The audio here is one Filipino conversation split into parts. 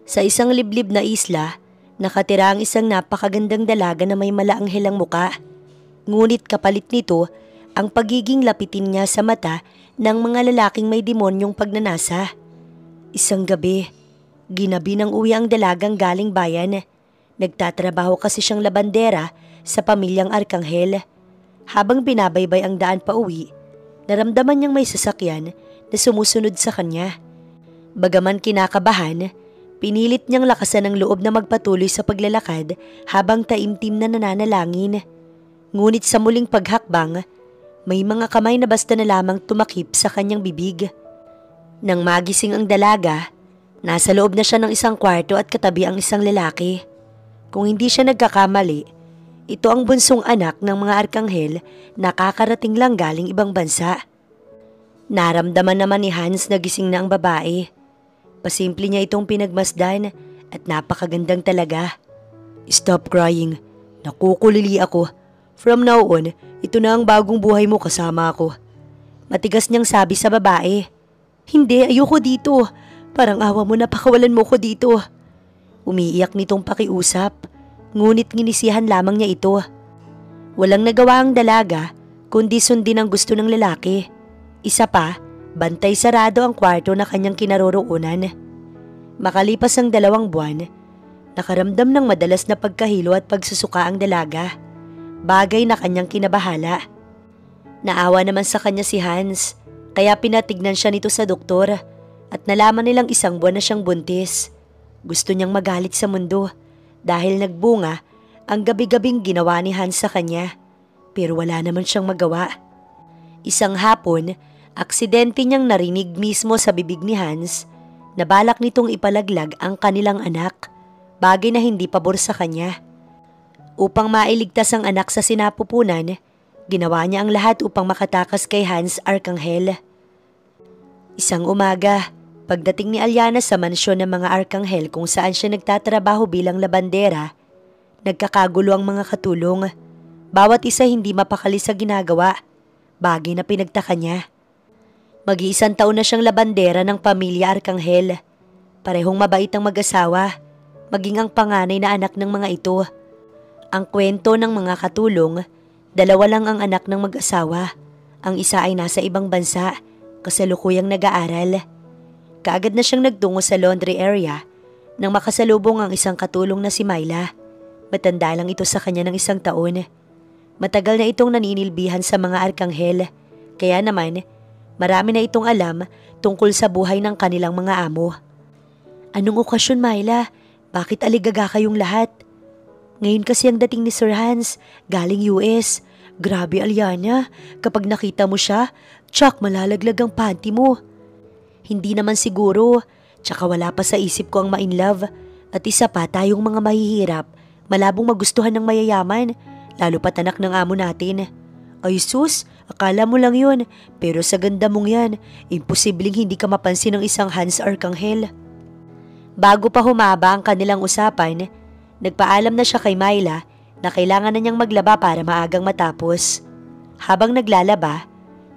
Sa isang liblib na isla, nakatira ang isang napakagandang dalaga na may malaanghelang muka. Ngunit kapalit nito ang pagiging lapitin niya sa mata ng mga lalaking may demonyong pagnanasa. Isang gabi, ginabi ng uwi ang dalagang galing bayan. Nagtatrabaho kasi siyang labandera sa pamilyang Arkanghel. Habang binabaybay ang daan pa uwi, naramdaman niyang may sasakyan na sumusunod sa kanya. Bagaman kinakabahan, pinilit niyang lakasan ang loob na magpatuloy sa paglalakad habang taimtim na nananalangin. Ngunit sa muling paghakbang, may mga kamay na basta na lamang tumakip sa kanyang bibig. Nang magising ang dalaga, nasa loob na siya ng isang kwarto at katabi ang isang lalaki. Kung hindi siya nagkakamali, ito ang bunsong anak ng mga Arkanghel na kakarating lang galing ibang bansa. Naramdaman naman ni Hans na gising na ang babae. Pasimple niya itong pinagmasdan at napakagandang talaga. "Stop crying. Nakukulili ako. From now on, ito na ang bagong buhay mo kasama ako." Matigas niyang sabi sa babae. "Hindi, ayoko dito. Parang awa mo na pakawalan mo ko dito." Umiiyak nitong pakiusap, ngunit nginisihan lamang niya ito. Walang nagawa ang dalaga, kundi sundin ang gusto ng lalaki. Isa pa, bantay sarado ang kwarto na kanyang kinaroroonan. Makalipas ang 2 buwan, nakaramdam ng madalas na pagkahilo at pagsusuka ang dalaga. Bagay na kanyang kinabahala. Naawa naman sa kanya si Hans, kaya pinatignan siya nito sa doktor at nalaman nilang 1 buwan na siyang buntis. Gusto niyang magalit sa mundo dahil nagbunga ang gabi-gabing ginawa ni Hans sa kanya, pero wala naman siyang magawa. Isang hapon, aksidente niyang narinig mismo sa bibig ni Hans na balak nitong ipalaglag ang kanilang anak, bagay na hindi pabor sa kanya. Upang mailigtas ang anak sa sinapupunan, ginawa niya ang lahat upang makatakas kay Hans Arkanghel. Isang umaga, pagdating ni Alyana sa mansyon ng mga Arkanghel kung saan siya nagtatrabaho bilang labandera, nagkakagulo ang mga katulong. Bawat isa hindi mapakali sa ginagawa, bagay na pinagtaka niya. Mag-1 taon na siyang labandera ng pamilya Arkanghel. Parehong mabait ang mag-asawa, maging ang panganay na anak ng mga ito. Ang kwento ng mga katulong, 2 lang ang anak ng mag-asawa. Ang isa ay nasa ibang bansa, kasalukuyang nag-aaral. Kaagad na siyang nagtungo sa laundry area nang makasalubong ang isang katulong na si Myla. Matanda lang ito sa kanya ng 1 taon. Matagal na itong naninilbihan sa mga Arkanghel, kaya naman marami na itong alam tungkol sa buhay ng kanilang mga amo. "Anong okasyon, Myla? Bakit aligaga kayong lahat?" "Ngayon kasi ang dating ni Sir Hans, galing US. Grabe, Alyana, kapag nakita mo siya, tsak malalaglag ang panty mo." "Hindi naman siguro, tsaka wala pa sa isip ko ang ma-inlove. At isa pa, tayong mga mahihirap, malabong magustuhan ng mayayaman, lalo pat anak ng amo natin." "Ay sus, akala mo lang yun, pero sa ganda mong yan, imposibleng hindi ka mapansin ng isang Hans Arkanghel." Bago pa humaba ang kanilang usapan, nagpaalam na siya kay Myla na kailangan na niyang maglaba para maagang matapos. Habang naglalaba,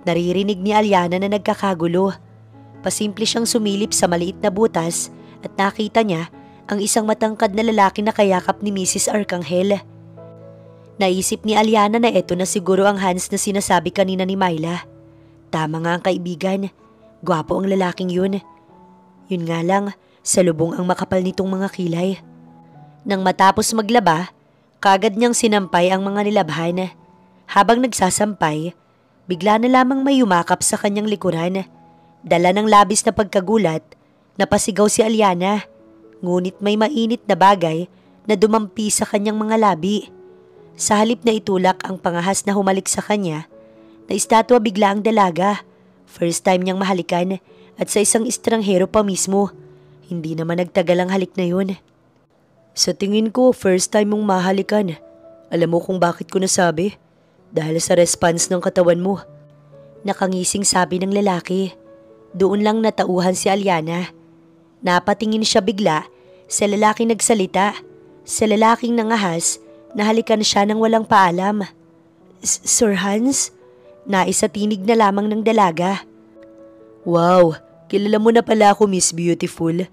naririnig ni Alyana na nagkakagulo. Pasimple siyang sumilip sa maliit na butas at nakita niya ang isang matangkad na lalaki na kayakap ni Mrs. Arkanghel. Naisip ni Alyana na eto na siguro ang Hans na sinasabi kanina ni Myla. Tama nga ang kaibigan, gwapo ang lalaking yun. Yun nga lang, salubong ang makapal nitong mga kilay. Nang matapos maglaba, kaagad niyang sinampay ang mga nilabhan. Habang nagsasampay, bigla na lamang may yumakap sa kanyang likuran. Dala ng labis na pagkagulat, napasigaw si Alyana, ngunit may mainit na bagay na dumampi sa kanyang mga labi. Sa halip na itulak ang pangahas na humalik sa kanya, naistatwa bigla ang dalaga. First time niyang mahalikan at sa isang estranghero pa mismo. Hindi naman nagtagal ang halik na yun. "Sa tingin ko, first time mong mahalikan. Alam mo kung bakit ko nasabi? Dahil sa response ng katawan mo." Nakangising sabi ng lalaki. Doon lang natauhan si Alyana. Napatingin siya bigla sa lalaking nagsalita, sa lalaking nangahas na halikan siya nang walang paalam. "Sir Hans?" Naisatinig na lamang ng dalaga. "Wow, kilala mo na pala ako, Miss Beautiful.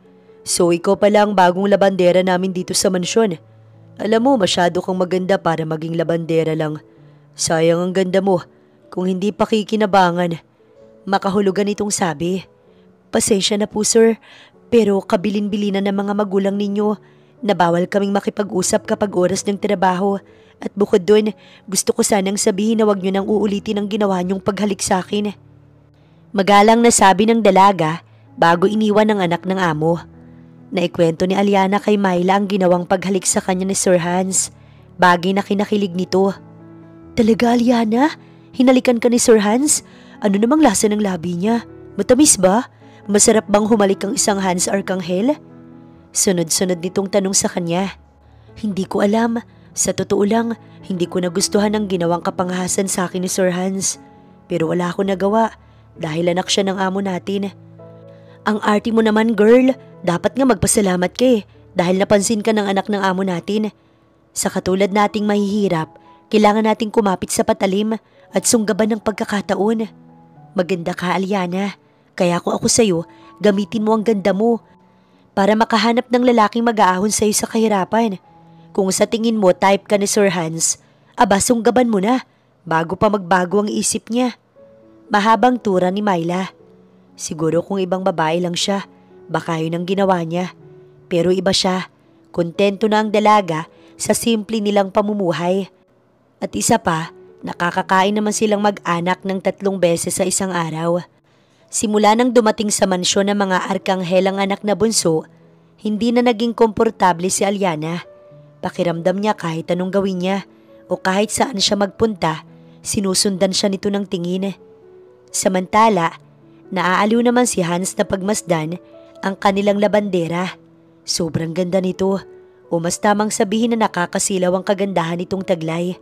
So ikaw pala ang bagong labandera namin dito sa mansyon. Alam mo, masyado kang maganda para maging labandera lang. Sayang ang ganda mo, kung hindi pakikinabangan. Makahulugan itong sabi. Pasensya na po sir, pero kabilin-bilinan ng mga magulang ninyo na bawal kaming makipag-usap kapag oras ng trabaho. At bukod dun, gusto ko sanang sabihin na wag nyo nang uulitin ang ginawa nyong paghalik sa akin. Magalang na sabi ng dalaga bago iniwan ng anak ng amo. Naikwento ni Aliana kay Myla ang ginawang paghalik sa kanya ni Sir Hans. Bagay na kinakilig nito. Talaga Aliana? Hinalikan ka ni Sir Hans? Ano namang lasa ng labi niya? Matamis ba? Masarap bang humalik ang isang Hans Arcangel? Sunod-sunod nitong tanong sa kanya. Hindi ko alam. Sa totoo lang, hindi ko nagustuhan ang ginawang kapanghasan sa akin ni Sir Hans. Pero wala akong nagawa dahil anak siya ng amo natin. Ang arte mo naman girl, dapat nga magpasalamat ka dahil napansin ka ng anak ng amo natin. Sa katulad nating mahihirap, kailangan nating kumapit sa patalim at sunggaban ng pagkakataon. Maganda ka Aliana, kaya kung ako sa'yo, gamitin mo ang ganda mo para makahanap ng lalaking mag-aahon sa'yo sa kahirapan. Kung sa tingin mo type ka ni Sir Hans, aba sunggaban mo na bago pa magbago ang isip niya. Mahabang tura ni Myla. Siguro kung ibang babae lang siya, baka yun ang ginawa niya. Pero iba siya, kontento na ang dalaga sa simple nilang pamumuhay. At isa pa, nakakakain naman silang mag-anak ng 3 beses sa isang araw. Simula nang dumating sa mansyon ng mga Arkanghel ang anak na bunso, hindi na naging komportable si Aliana. Pakiramdam niya kahit anong gawin niya o kahit saan siya magpunta, sinusundan siya nito ng tingin. Samantala, naaaliw naman si Hans na pagmasdan ang kanilang labandera. Sobrang ganda nito o mas tamang sabihin na nakakasilaw ang kagandahan nitong taglay.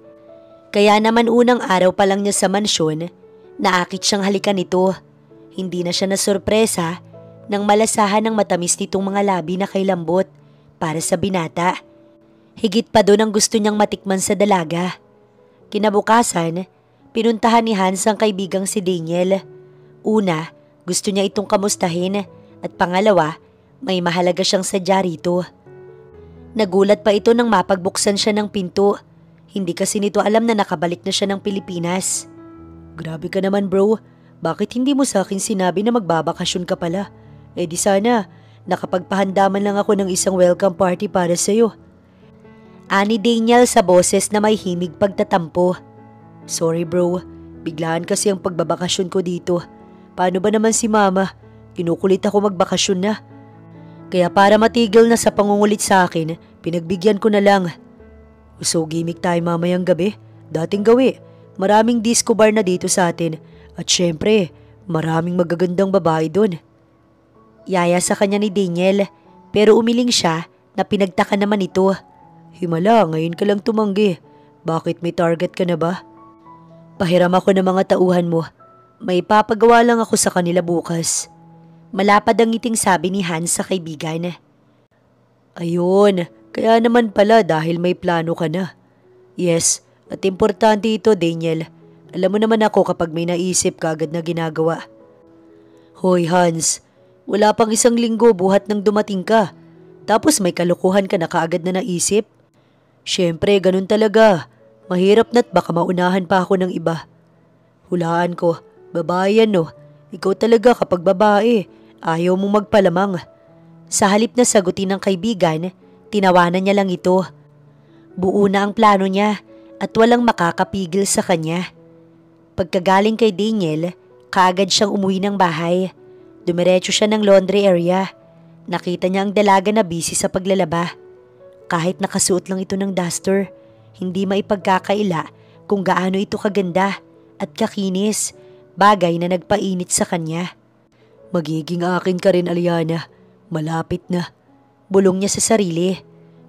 Kaya naman unang araw pa lang niya sa mansyon, naakit siyang halikan nito. Hindi na siya nasurpresa nang malasahan ng matamis nitong mga labi na kay lambot para sa binata. Higit pa doon ang gusto niyang matikman sa dalaga. Kinabukasan, pinuntahan ni Hans ang kaibigang si Daniel. Una, gusto niya itong kamustahin at pangalawa, may mahalaga siyang sadya rito. Nagulat pa ito nang mapagbuksan siya ng pinto. Hindi kasi nito alam na nakabalik na siya ng Pilipinas. Grabe ka naman bro, bakit hindi mo sa akin sinabi na magbabakasyon ka pala? Eh di sana, nakapagpahandaman lang ako ng isang welcome party para sa'yo. Ani Daniel sa boses na may himig pagtatampo. Sorry bro, biglaan kasi ang pagbabakasyon ko dito. Paano ba naman si mama? Kinukulit ako magbakasyon na. Kaya para matigil na sa pangungulit sa akin, pinagbigyan ko na lang. So gimmick tayo mamayang gabi. Dating gawi, maraming disco bar na dito sa atin. At syempre, maraming magagandang babae doon. Yaya sa kanya ni Daniel, pero umiling siya na pinagtaka naman ito. Himala, ngayon ka lang tumanggi. Bakit may target ka na ba? Pahiram ako ng mga tauhan mo. May papagawa lang ako sa kanila bukas. Malapad ang ngiting sabi ni Hans sa kaibigan. Ayun, kaya naman pala dahil may plano ka na. Yes, at importante ito Daniel. Alam mo naman ako kapag may naisip ka agad na ginagawa. Hoy Hans, wala pang 1 linggo buhat nang dumating ka. Tapos may kalokohan ka na kaagad na naisip? Siyempre, ganun talaga. Mahirap na't baka maunahan pa ako ng iba. Hulaan ko, babae yan no. Ikaw talaga kapag babae, ayaw mong magpalamang. Sa halip na sagutin ng kaibigan, tinawanan niya lang ito. Buo na ang plano niya at walang makakapigil sa kanya. Pagkagaling kay Daniel, kaagad siyang umuwi ng bahay. Dumiretso siya ng laundry area. Nakita niya ang dalaga na busy sa paglalaba. Kahit nakasuot lang ito ng duster, hindi maipagkakaila kung gaano ito kaganda at kakinis, bagay na nagpainit sa kanya. Magiging akin ka rin Aliana, malapit na. Bulong niya sa sarili.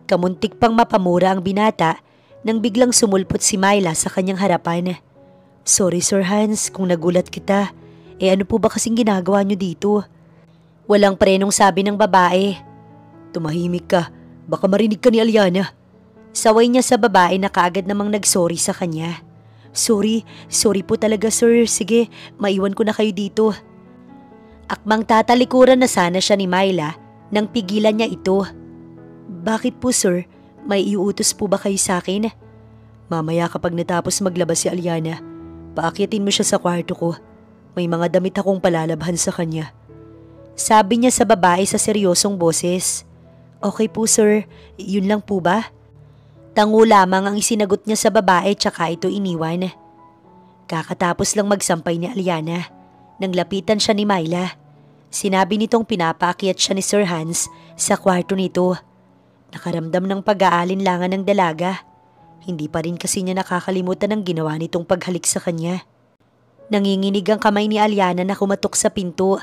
Kamuntik pang mapamura ang binata nang biglang sumulpot si Myla sa kanyang harapan. Sorry Sir Hans kung nagulat kita. Ano po ba kasing ginagawa niyo dito? Walang prenong sabi ng babae. Tumahimik ka. Baka marinig ka ni Aliana. Saway niya sa babae na kaagad namang nagsorry sa kanya. Sorry po talaga sir. Sige, maiwan ko na kayo dito. Akmang tatalikuran na sana siya ni Myla nang pigilan niya ito. Bakit po sir? May iuutos po ba kayo sa akin? Mamaya kapag natapos maglabas si Aliana, paakyatin mo siya sa kwarto ko. May mga damit akong palalabhan sa kanya. Sabi niya sa babae sa seryosong boses. Okay po sir, yun lang po ba? Tango lamang ang isinagot niya sa babae tsaka ito iniwan. Kakatapos lang magsampay ni Aliana. Nang lapitan siya ni Myla. Sinabi nitong pinapaakyat siya ni Sir Hans sa kwarto nito. Nakaramdam ng pag-aalinlangan ng dalaga. Hindi pa rin kasi niya nakakalimutan ang ginawa nitong paghalik sa kanya. Nanginginig ang kamay ni Aliana na kumatok sa pinto.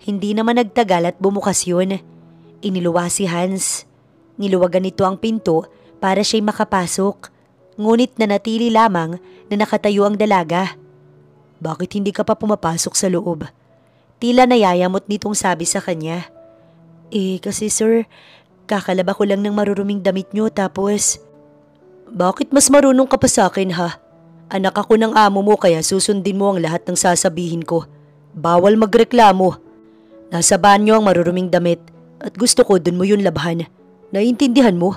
Hindi naman nagtagal at bumukas yun. Iniluwa si Hans. Niluwagan nito ang pinto para siya'y makapasok. Ngunit nanatili lamang na nakatayo ang dalaga. Bakit hindi ka pa pumapasok sa loob? Tila nayayamot nitong sabi sa kanya. Kasi sir, kakalaba ko lang ng maruruming damit nyo tapos… Bakit mas marunong ka pa sa akin ha? Anak ako ng amo mo kaya susundin mo ang lahat ng sasabihin ko. Bawal magreklamo. Nasa banyo ang maruruming damit at gusto ko dun mo yun labhan. Naiintindihan mo?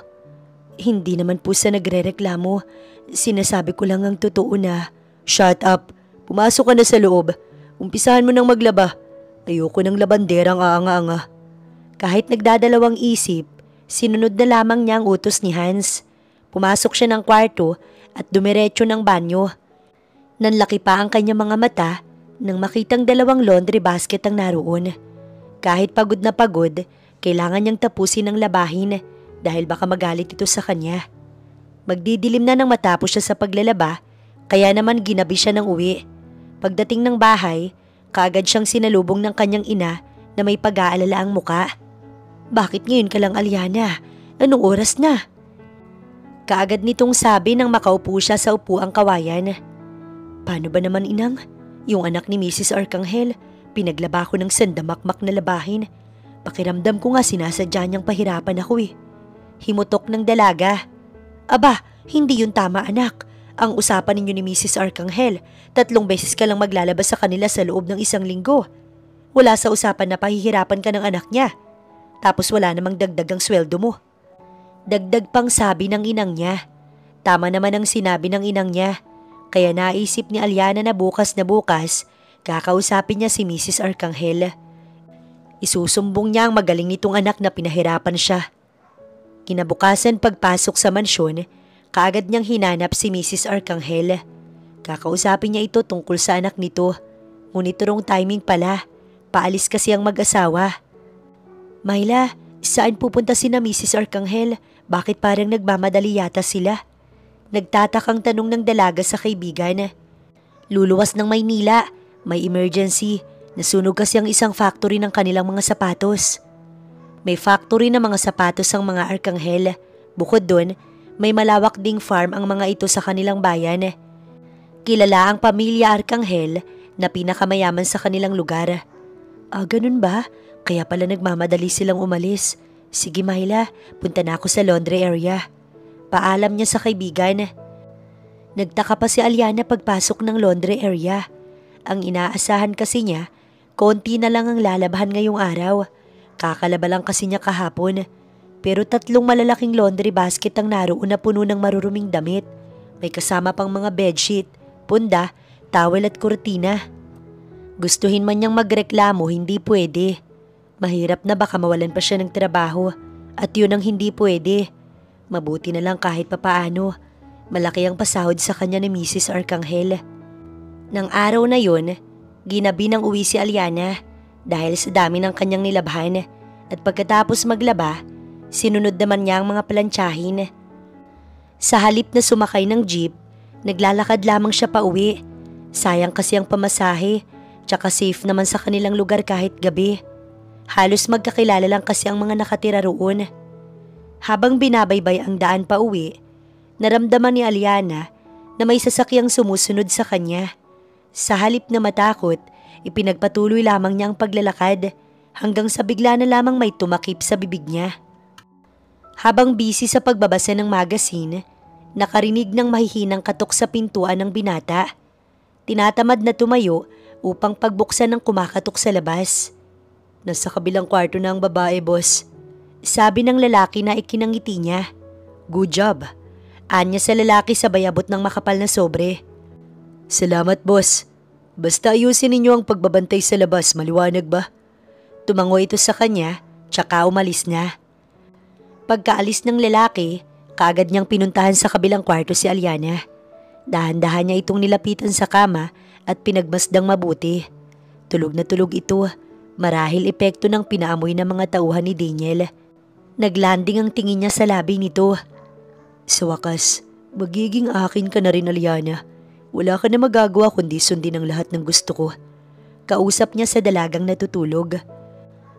Hindi naman po sa nagrereklamo. Sinasabi ko lang ang totoo na… Shut up. Pumasok ka na sa loob. Umpisahan mo nang maglaba. Ayoko ng labanderang aanga-anga. Kahit nagdadalawang isip, sinunod na lamang niya ang utos ni Hans. Pumasok siya ng kwarto at dumiretso ng banyo. Nanlaki pa ang kanyang mga mata nang makitang dalawang laundry basket ang naroon. Kahit pagod na pagod, kailangan niyang tapusin ang labahin dahil baka magalit ito sa kanya. Magdidilim na nang matapos siya sa paglalaba, kaya naman ginabi siya ng uwi. Pagdating ng bahay, kaagad siyang sinalubong ng kanyang ina na may pag-aalala ang muka. Bakit ngayon ka lang, Aliana? Anong oras na? Kaagad nitong sabi nang makaupo siya sa upuang kawayan. Paano ba naman inang? Yung anak ni Mrs. Arcangel, pinaglaba ko ng sandamakmak na labahin. Pakiramdam ko nga sinasadya niyang pahirapan ako eh. Himutok ng dalaga. Aba, hindi yun tama anak. Ang usapan ninyo ni Mrs. Arcangel, 3 beses ka lang maglalabas sa kanila sa loob ng 1 linggo. Wala sa usapan na pahihirapan ka ng anak niya. Tapos wala namang dagdag ang sweldo mo. Dagdag pang sabi ng inang niya. Tama naman ang sinabi ng inang niya. Kaya naisip ni Aliana na bukas kakausapin niya si Mrs. Arcangel. Isusumbong niya ang magaling nitong anak na pinahirapan siya. Kinabukasan pagpasok sa mansyon, kaagad niyang hinanap si Mrs. Arcangel. Kakausapin niya ito tungkol sa anak nito. Ngunit turong timing pala, paalis kasi ang mag-asawa. Myla, saan pupunta sina Mrs. Arcangel? Bakit parang nagmamadali yata sila? Nagtatakang tanong ng dalaga sa kaibigan. Luluwas ng Maynila, may emergency. Nasunog kasi ang isang factory ng kanilang mga sapatos. May factory ng mga sapatos ang mga Arcangel. Bukod doon, may malawak ding farm ang mga ito sa kanilang bayan. Kilala ang pamilya Arcangel na pinakamayaman sa kanilang lugar. Ganun ba? Kaya pala nagmamadali silang umalis. Sige Myla, punta na ako sa laundry area. Paalam niya sa kaibigan. Nagtaka pa si Aliana pagpasok ng laundry area. Ang inaasahan kasi niya, konti na lang ang lalabhan ngayong araw. Kakalaba lang kasi niya kahapon. Pero 3 malalaking laundry basket ang naroon na puno ng maruruming damit. May kasama pang mga bedsheet, punda, towel at kurtina. Gustuhin man niyang magreklamo, hindi pwede. Mahirap na baka mawalan pa siya ng trabaho at yun ang hindi pwede. Mabuti na lang kahit papaano. Malaki ang pasahod sa kanya ni Mrs. Arcangel. Nang araw na yun, ginabi ng uwi si Aliana dahil sa dami ng kanyang nilabhan at pagkatapos maglaba, sinunod naman niya ang mga plantsahin. Sa halip na sumakay ng jeep, naglalakad lamang siya pa uwi. Sayang kasi ang pamasahe, tsaka safe naman sa kanilang lugar kahit gabi. Halos magkakilala lang kasi ang mga nakatira roon. Habang binabaybay ang daan pa uwi, naramdaman ni Aliana na may sasakyang sumusunod sa kanya. Sa halip na matakot, ipinagpatuloy lamang niya ang paglalakad hanggang sa bigla na lamang may tumakip sa bibig niya. Habang busy sa pagbabasa ng magazine, nakarinig ng mahihinang katok sa pintuan ng binata. Tinatamad na tumayo upang pagbuksan ng kumakatok sa labas. Nasa kabilang kwarto na ang babae, boss. Sabi ng lalaki na ikinangiti niya. Good job. Anya sa lalaki sabay abot ng makapal na sobre. Salamat, boss. Basta ayusin ninyo ang pagbabantay sa labas, maliwanag ba? Tumango ito sa kanya, tsaka umalis na. Pagkaalis ng lalaki, kaagad niyang pinuntahan sa kabilang kwarto si Aliana. Dahan-dahan niya itong nilapitan sa kama at pinagmasdang mabuti. Tulog na tulog ito, marahil epekto ng pinaamoy ng mga tauhan ni Daniel. Naglanding ang tingin niya sa labi nito. Sa wakas, magiging akin ka na rin, Aliana. Wala ka na magagawa kundi sundin ang lahat ng gusto ko. Kausap niya sa dalagang natutulog.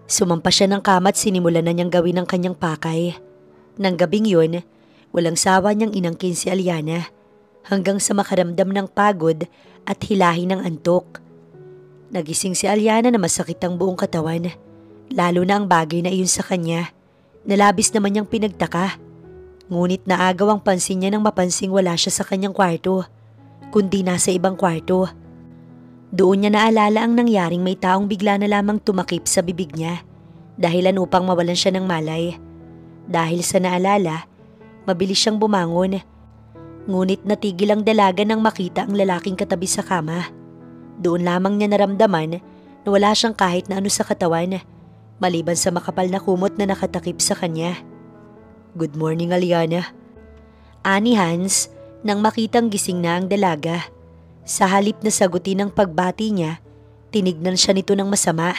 Sumampa siya ng kama at sinimulan na niyang gawin ang kanyang pakay. Nang gabing yun, walang sawa niyang inangkin si Aliana hanggang sa makaramdam ng pagod at hilahin ng antok. Nagising si Aliana na masakit ang buong katawan, lalo na ang bagay na iyon sa kanya. Nalabis naman niyang pinagtaka. Ngunit naagaw ang pansin niya nang mapansing wala siya sa kanyang kwarto, kundi nasa ibang kwarto. Doon niya naalala ang nangyaring may taong bigla na lamang tumakip sa bibig niya, dahilan upang mawalan siya ng malay. Dahil sa naalala, mabilis siyang bumangon. Ngunit natigil ang dalaga nang makita ang lalaking katabi sa kama. Doon lamang niya naramdaman na wala siyang kahit na ano sa katawan, maliban sa makapal na kumot na nakatakip sa kanya. Good morning, Aliana. Ani Hans nang makitang gising na ang dalaga. Sa halip na sagutin ang pagbati niya, tinignan siya nito ng masama.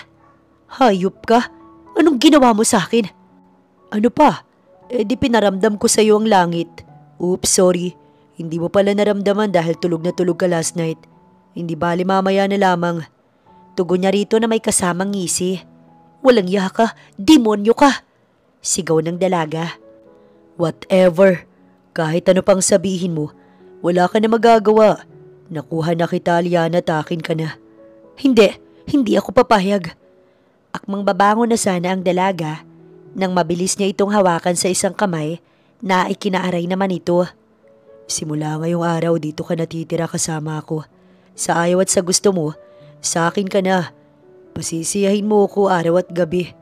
Hayop ka? Anong ginawa mo sa akin? Ano pa? Di pinaramdam ko sa iyo ang langit. Oops, sorry. Hindi mo pala naramdaman dahil tulog na tulog ka last night. Hindi bali mamaya na lamang. Tugon niya rito na may kasamang ngisi. Walang iya ka, demonyo ka! Sigaw ng dalaga. Whatever. Kahit ano pang sabihin mo, wala ka na magagawa. Nakuha na kita, Aliana, at akin ka na. Hindi ako papayag. Akmang babangon na sana ang dalaga nang mabilis niya itong hawakan sa isang kamay na ikinaaray naman ito. Simula ngayong araw dito ka natitira kasama ako. Sa ayaw at sa gusto mo, sa akin ka na. Pasisiyahin mo ako araw at gabi.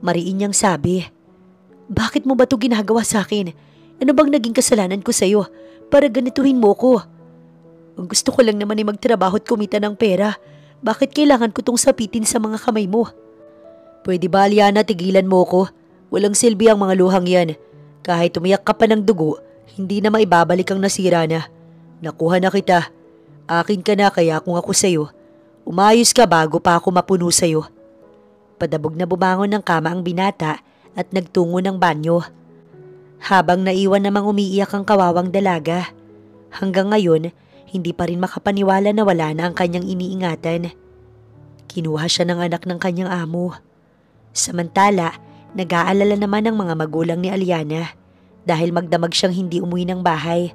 Mariin niyang sabi. Bakit mo ba ito ginagawa sa akin? Ano bang naging kasalanan ko sa iyo para ganituhin mo ko? Ang gusto ko lang naman ay magtrabaho at kumita ng pera. Bakit kailangan ko itong sapitin sa mga kamay mo? Pwede ba, Aliana, tigilan mo ko? Walang silbi ang mga luhang yan. Kahit umiyak ka pa ng dugo, hindi na maibabalik ang nasira na. Nakuha na kita. Akin ka na kaya kung ako sa'yo. Umayos ka bago pa ako mapuno sa'yo. Padabog na bumangon ng kama ang binata at nagtungo ng banyo. Habang naiwan namang umiiyak ang kawawang dalaga. Hanggang ngayon, hindi pa rin makapaniwala na wala na ang kanyang iniingatan. Kinuha siya ng anak ng kanyang amo. Samantala, nag-aalala naman ang mga magulang ni Aliana dahil magdamag siyang hindi umuwi ng bahay.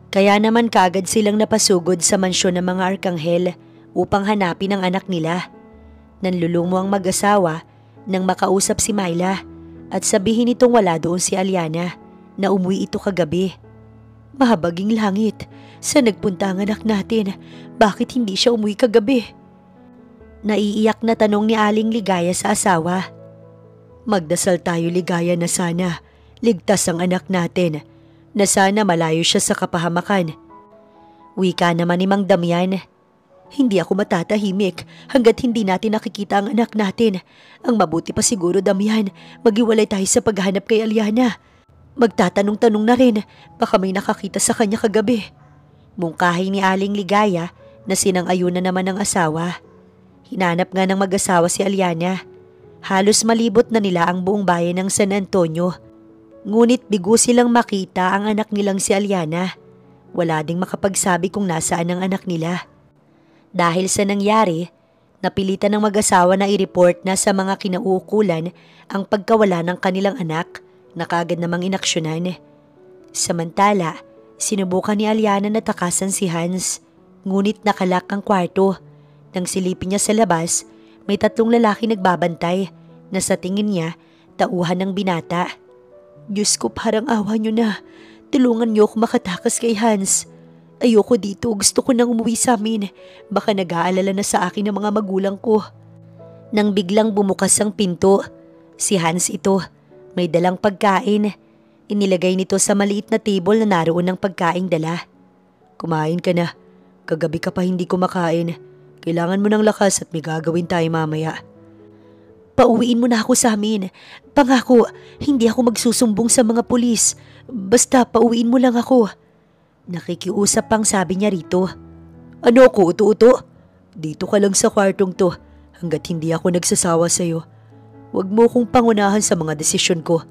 Kaya naman kaagad silang napasugod sa mansyon ng mga arkanghel upang hanapin ang anak nila. Nanlulumo ang mag-asawa nang makausap si Myla at sabihin itong wala doon si Aliana na umuwi ito kagabi. Mahabaging langit, saan nagpunta ang anak natin? Bakit hindi siya umuwi kagabi? Naiiyak na tanong ni Aling Ligaya sa asawa. Magdasal tayo, Ligaya, na sana ligtas ang anak natin, na sana malayo siya sa kapahamakan. Wika naman ni Mang Damian. Hindi ako matatahimik hanggat hindi natin nakikita ang anak natin. Ang mabuti pa siguro, Damian, maghiwalay tayo sa paghanap kay Aliana. Magtatanong-tanong na rin, baka may nakakita sa kanya kagabi. Mungkahi ni Aling Ligaya na sinang-ayunan naman ng asawa. Hinanap nga ng mag-asawa si Aliana. Halos malibot na nila ang buong bayan ng San Antonio. Ngunit bigo silang makita ang anak nilang si Aliana. Wala ding makapagsabi kung nasaan ang anak nila. Dahil sa nangyari, napilitan ng mag-asawa na i-report na sa mga kinauukulan ang pagkawala ng kanilang anak na kaagad namang inaksyonan. Samantala, sinubukan ni Aliana na takasan si Hans, ngunit nakalak ang kwarto. Nang silipin niya sa labas, may 3 lalaki nagbabantay na sa tingin niya tauhan ng binata. Diyos ko, parang awa niyo na. Tulungan niyo ako makatakas kay Hans. Ayoko dito, gusto ko nang umuwi sa amin. Baka nag-aalala na sa akin ang mga magulang ko. Nang biglang bumukas ang pinto, si Hans ito, may dalang pagkain. Inilagay nito sa maliit na table na naroon ng pagkaing dala. Kumain ka na. Kagabi ka pa hindi kumakain. Kailangan mo ng lakas at may gagawin tayo mamaya. Pauwiin mo na ako sa amin. Pangako, hindi ako magsusumbong sa mga pulis. Basta pauwiin mo lang ako. Nakikiusap pang sabi niya rito. Ano ko, uto-uto? Dito ka lang sa kwartong to hanggat hindi ako nagsasawa sa'yo. Huwag mo kong pangunahan sa mga desisyon ko.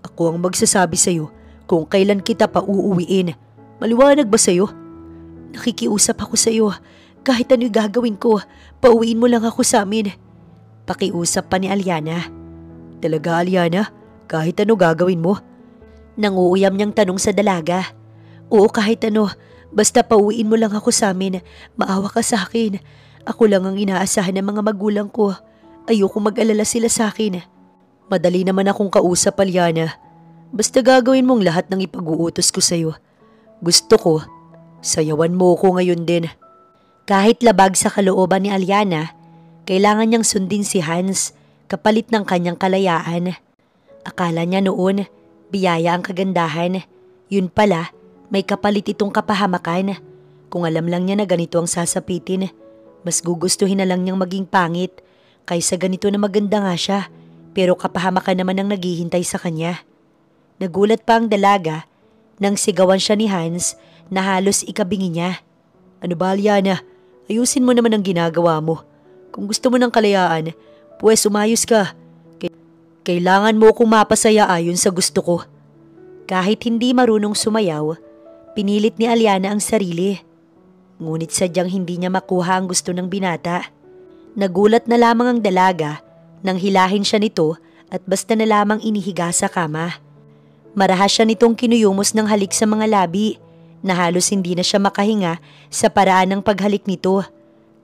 Ako ang magsasabi sa'yo kung kailan kita pa uuwiin. Maliwanag ba sa'yo? Nakikiusap ako sa'yo. Kahit ano'y gagawin ko, pauwiin mo lang ako sa amin. Pakiusap pa ni Aliana. Talaga, Aliana? Kahit ano gagawin mo? Nanguuyam niyang tanong sa dalaga. Oo, kahit ano. Basta pauwiin mo lang ako sa amin. Maawa ka sa akin. Ako lang ang inaasahan ng mga magulang ko. Ayoko mag-alala sila sa akin. Madali naman akong kausap, Aliana. Basta gagawin mong lahat ng ipag-uutos ko sa'yo. Gusto ko, sayawan mo ko ngayon din. Kahit labag sa kalooban ni Aliana, kailangan niyang sundin si Hans kapalit ng kanyang kalayaan. Akala niya noon, biyaya ang kagandahan. Yun pala, may kapalit itong kapahamakan. Kung alam lang niya na ganito ang sasapitin, mas gugustuhin na lang niyang maging pangit kaysa ganito na maganda nga siya, pero kapahamakan naman ang naghihintay sa kanya. Nagulat pa ang dalaga nang sigawan siya ni Hans na halos ikabingi niya. Ano ba, Aliana? Ayusin mo naman ang ginagawa mo. Kung gusto mo ng kalayaan, pues umayos ka. Kailangan mo kong mapasaya ayon sa gusto ko. Kahit hindi marunong sumayaw, pinilit ni Aliana ang sarili. Ngunit sadyang hindi niya makuha ang gusto ng binata. Nagulat na lamang ang dalaga nang hilahin siya nito at basta na lamang inihiga sa kama. Marahas siya nitong kinuyumos ng halik sa mga labi na halos hindi na siya makahinga sa paraan ng paghalik nito.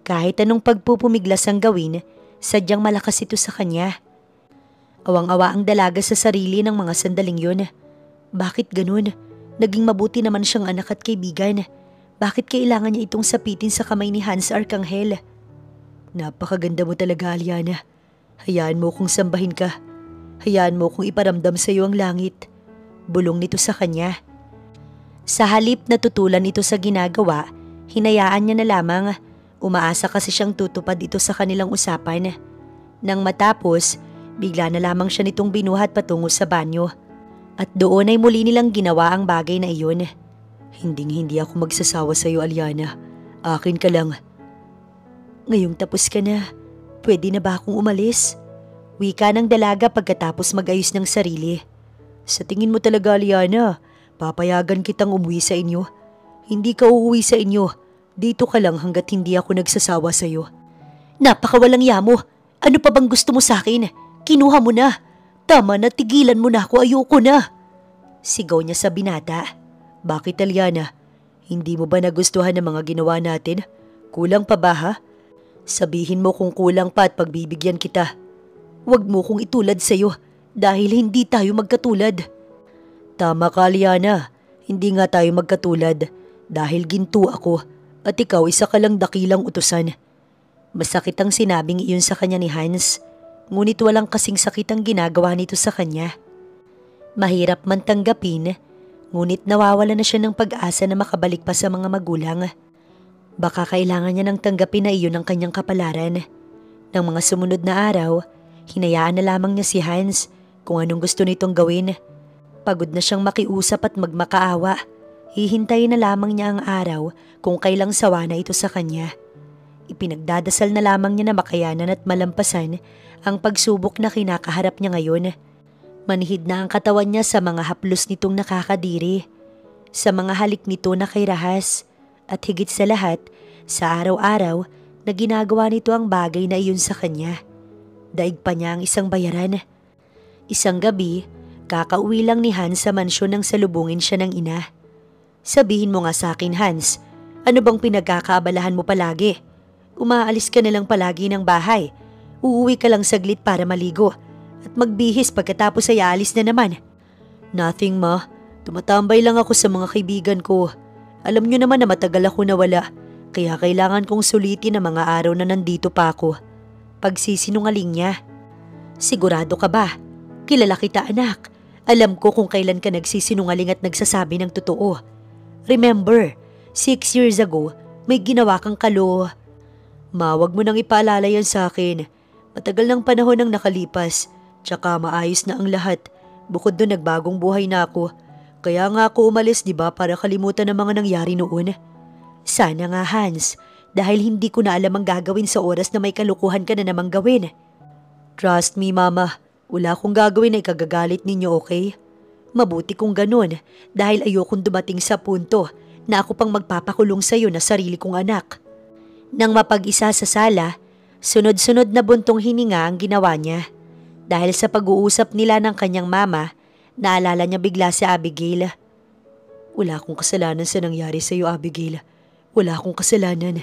Kahit anong pagpupumiglas ang gawin, sadyang malakas ito sa kanya. Awang-awa ang dalaga sa sarili ng mga sandaling yun. Bakit ganun? Naging mabuti naman siyang anak at kaibigan. Bakit kailangan niya itong sapitin sa kamay ni Hans Arcangel? Napakaganda mo talaga, Aliana. Hayaan mo kong sambahin ka. Hayaan mo kong iparamdam sa iyo ang langit. Bulong nito sa kanya. Sa halip na tutulan ito sa ginagawa, hinayaan niya na lamang. Umaasa kasi siyang tutupad ito sa kanilang usapan. Nang matapos, bigla na lamang siya nitong binuhat patungo sa banyo. At doon ay muli nilang ginawa ang bagay na iyon. Hinding-hindi ako magsasawa sa iyo, Aliana. Akin ka lang. Ngayong tapos ka na, pwede na ba akong umalis? Wika ng dalaga pagkatapos magayos ng sarili. Sa tingin mo talaga, Aliana, papayagan kitang umuwi sa inyo? Hindi ka uuwi sa inyo. Dito ka lang hanggat hindi ako nagsasawa sa iyo. Napakawalang yamo. Ano pa bang gusto mo sa akin? Kinuha mo na. Tama na, tigilan mo na ako. Ayoko na. Sigaw niya sa binata. Bakit, Aliana? Hindi mo ba nagustuhan ang mga ginawa natin? Kulang pa ba, ha? Sabihin mo kung kulang pa at pagbibigyan kita. Huwag mo kong itulad sa iyo dahil hindi tayo magkatulad. Tama ka, Aliana. Hindi nga tayo magkatulad dahil ginto ako at ikaw isa ka lang dakilang utusan. Masakit ang sinabing iyon sa kanya ni Hans, ngunit walang kasing sakit ang ginagawa nito sa kanya. Mahirap man tanggapin, ngunit nawawala na siya ng pag-asa na makabalik pa sa mga magulang. Baka kailangan niya nang tanggapin na iyon ang kanyang kapalaran. Nang mga sumunod na araw, hinayaan na lamang niya si Hans kung anong gusto nitong gawin. Pagod na siyang makiusap at magmakaawa. Hihintayin na lamang niya ang araw kung kailang sawa na ito sa kanya. Ipinagdadasal na lamang niya na makayanan at malampasan ang pagsubok na kinakaharap niya ngayon. Manhid na ang katawan niya sa mga haplos nitong nakakadiri, sa mga halik nito na kay rahas, at higit sa lahat, sa araw-araw na ginagawa nito ang bagay na iyon sa kanya. Daig pa niya ang isang bayaran. Isang gabi, kakauwi lang ni Hans sa mansyon nang salubungin siya ng ina. Sabihin mo nga sa akin, Hans, ano bang pinagkakaabalahan mo palagi? Umaalis ka na lang palagi ng bahay. Uuwi ka lang saglit para maligo at magbihis pagkatapos ay aalis na naman. Nothing, ma. Tumatambay lang ako sa mga kaibigan ko. Alam niyo naman na matagal ako nawala, kaya kailangan kong sulitin ang mga araw na nandito pa ako. pagsisinungaling niya. Sigurado ka ba? Kilala kita anak. Alam ko kung kailan ka nagsisinungaling at nagsasabi ng totoo. Remember, 6 years ago, may ginawa kang kalo. Wag mo nang ipaalala yan sa akin. Matagal ng panahon ang nakalipas. Tsaka maayos na ang lahat. Bukod doon nagbagong buhay na ako. Kaya nga ako umalis, di ba, para kalimutan ang mga nangyari noon. Sana nga, Hans, dahil hindi ko na alam ang gagawin sa oras na may kalukuhan ka na namang gawin. Trust me, Mama. Wala akong gagawin na ikagagalit ninyo, okay? Mabuti kung ganun dahil ayokong dumating sa punto na ako pang magpapakulong sa'yo na sarili kong anak. Nang mapag-isa sa sala, sunod-sunod na buntong hininga ang ginawa niya. Dahil sa pag-uusap nila ng kanyang mama, naalala niya bigla si Abigail. Wala akong kasalanan sa nangyari sa'yo, Abigail. Wala akong kasalanan.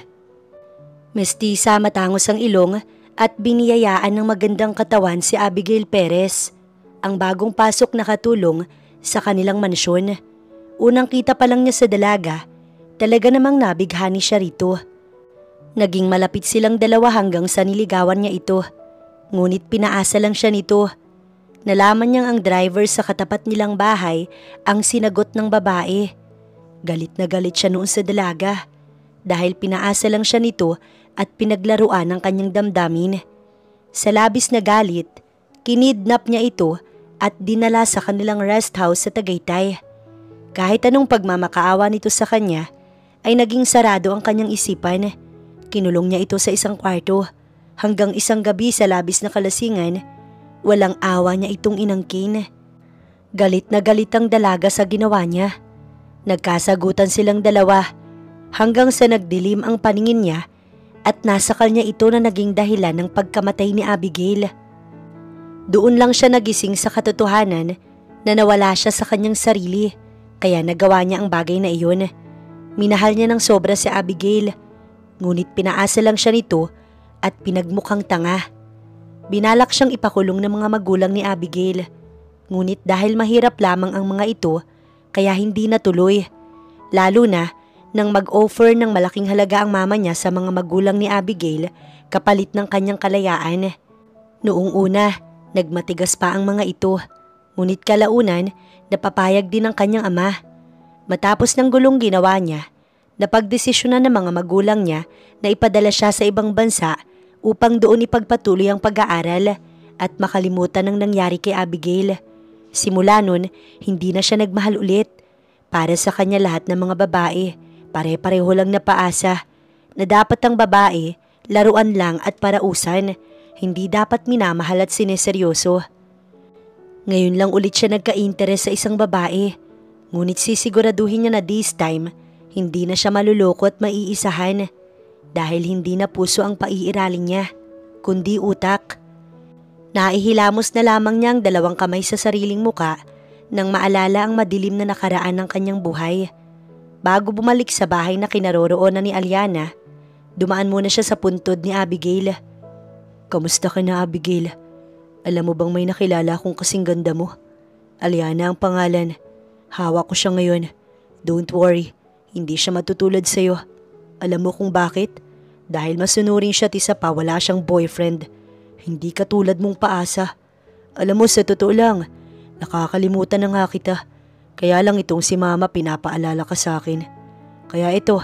Mestiza matangos ang ilong at biniyayaan ng magandang katawan si Abigail Perez, ang bagong pasok na katulong sa kanilang mansyon. Unang kita pa lang niya sa dalaga, talaga namang nabighani siya rito. Naging malapit silang dalawa hanggang sa niligawan niya ito. Ngunit pinaasa lang siya nito. Nalaman niyang ang driver sa katapat nilang bahay ang sinagot ng babae. Galit na galit siya noon sa dalaga dahil pinaasa lang siya nito at pinaglaruan ang kanyang damdamin. Sa labis na galit, kinidnap niya ito at dinala sa kanilang rest house sa Tagaytay. Kahit anong pagmamakaawa nito sa kanya, ay naging sarado ang kanyang isipan. Kinulong niya ito sa isang kwarto hanggang isang gabi sa labis na kalasingan. Walang awa niya itong inangkin. Galit na galit ang dalaga sa ginawa niya. Nagkasagutan silang dalawa hanggang sa nagdilim ang paningin niya at nasakal niya ito na naging dahilan ng pagkamatay ni Abigail. Doon lang siya nagising sa katotohanan na nawala siya sa kanyang sarili kaya nagawa niya ang bagay na iyon. Minahal niya ng sobra si Abigail. Ngunit pinaasa lang siya nito at pinagmukhang tanga. Binalak siyang ipakulong ng mga magulang ni Abigail. Ngunit dahil mahirap lamang ang mga ito, kaya hindi natuloy. Lalo na nang mag-offer ng malaking halaga ang mama niya sa mga magulang ni Abigail kapalit ng kanyang kalayaan. Noong una, nagmatigas pa ang mga ito. Ngunit kalaunan, napapayag din ang kanyang ama. Matapos ng gulong ginawa niya, napagdesisyonan ng mga magulang niya na ipadala siya sa ibang bansa upang doon ipagpatuloy ang pag-aaral at makalimutan ang nangyari kay Abigail. Simula nun, hindi na siya nagmahal ulit. Para sa kanya lahat ng mga babae, pare-pareho lang na paasa na dapat ang babae, laruan lang at parausan, hindi dapat minamahal at sineseryoso. Ngayon lang ulit siya nagka-interes sa isang babae, ngunit sisiguraduhin niya na this time, hindi na siya maluloko at maiisahan dahil hindi na puso ang paiiralin niya, kundi utak. Naihilamos na lamang niya ang dalawang kamay sa sariling muka nang maalala ang madilim na nakaraan ng kanyang buhay. Bago bumalik sa bahay na kinaroroonan ni Aliana, dumaan muna siya sa puntod ni Abigail. Kamusta ka na, Abigail? Alam mo bang may nakilala akong kasing ganda mo? Aliana ang pangalan. Hawak ko siya ngayon. Don't worry, hindi siya matutulad sa'yo. Alam mo kung bakit? Dahil masunurin siya at isa pa wala siyang boyfriend. Hindi katulad mong paasa. Alam mo, sa totoo lang, nakakalimutan na nga kita. Kaya lang itong si Mama pinapaalala ka sa akin. Kaya ito,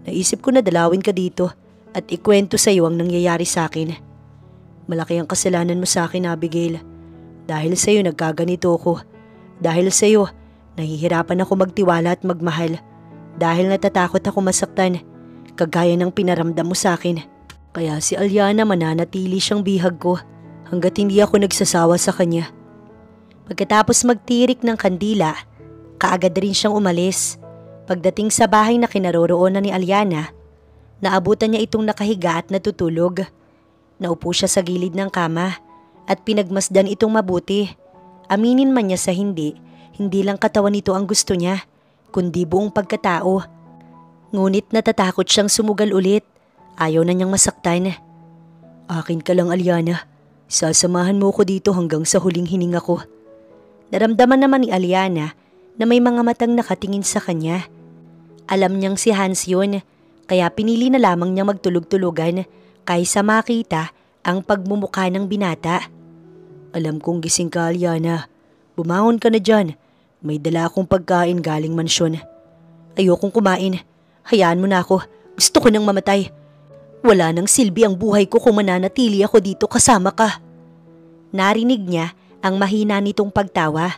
naisip ko na dalawin ka dito at ikwento sa iyo ang nangyayari sa akin. Malaki ang kasalanan mo sa akin, Abigail. Dahil sa iyo nagkaganito ako. Dahil sa iyo, nahihirapan ako magtiwala at magmahal. Dahil natatakot ako masaktan, kagaya ng pinaramdam mo sa akin. Kaya si Aliana mananatili siyang bihag ko hanggat hindi ako nagsasawa sa kanya. Pagkatapos magtirik ng kandila, kaagad rin siyang umalis. Pagdating sa bahay na kinaroroonan ni Aliana, naabutan niya itong nakahiga at natutulog. Naupo siya sa gilid ng kama at pinagmasdan itong mabuti. Aminin man niya sa hindi lang katawan nito ang gusto niya, kundi buong pagkatao. Ngunit natatakot siyang sumugal ulit. Ayaw na niyang masaktan. Akin ka lang, Aliana. Sasamahan mo ko dito hanggang sa huling hininga ko. Naramdaman naman ni Aliana na may mga matang nakatingin sa kanya. Alam niyang si Hans yun, kaya pinili na lamang niyang magtulog-tulugan kaysa makita ang pagmumukha ng binata. Alam kong gising ka, Aliana. Bumangon ka na dyan. May dala akong pagkain galing mansyon. Ayokong kumain. Hayaan mo na ako. Gusto ko nang mamatay. Wala nang silbi ang buhay ko kung mananatili ako dito kasama ka. Narinig niya ang mahina nitong pagtawa.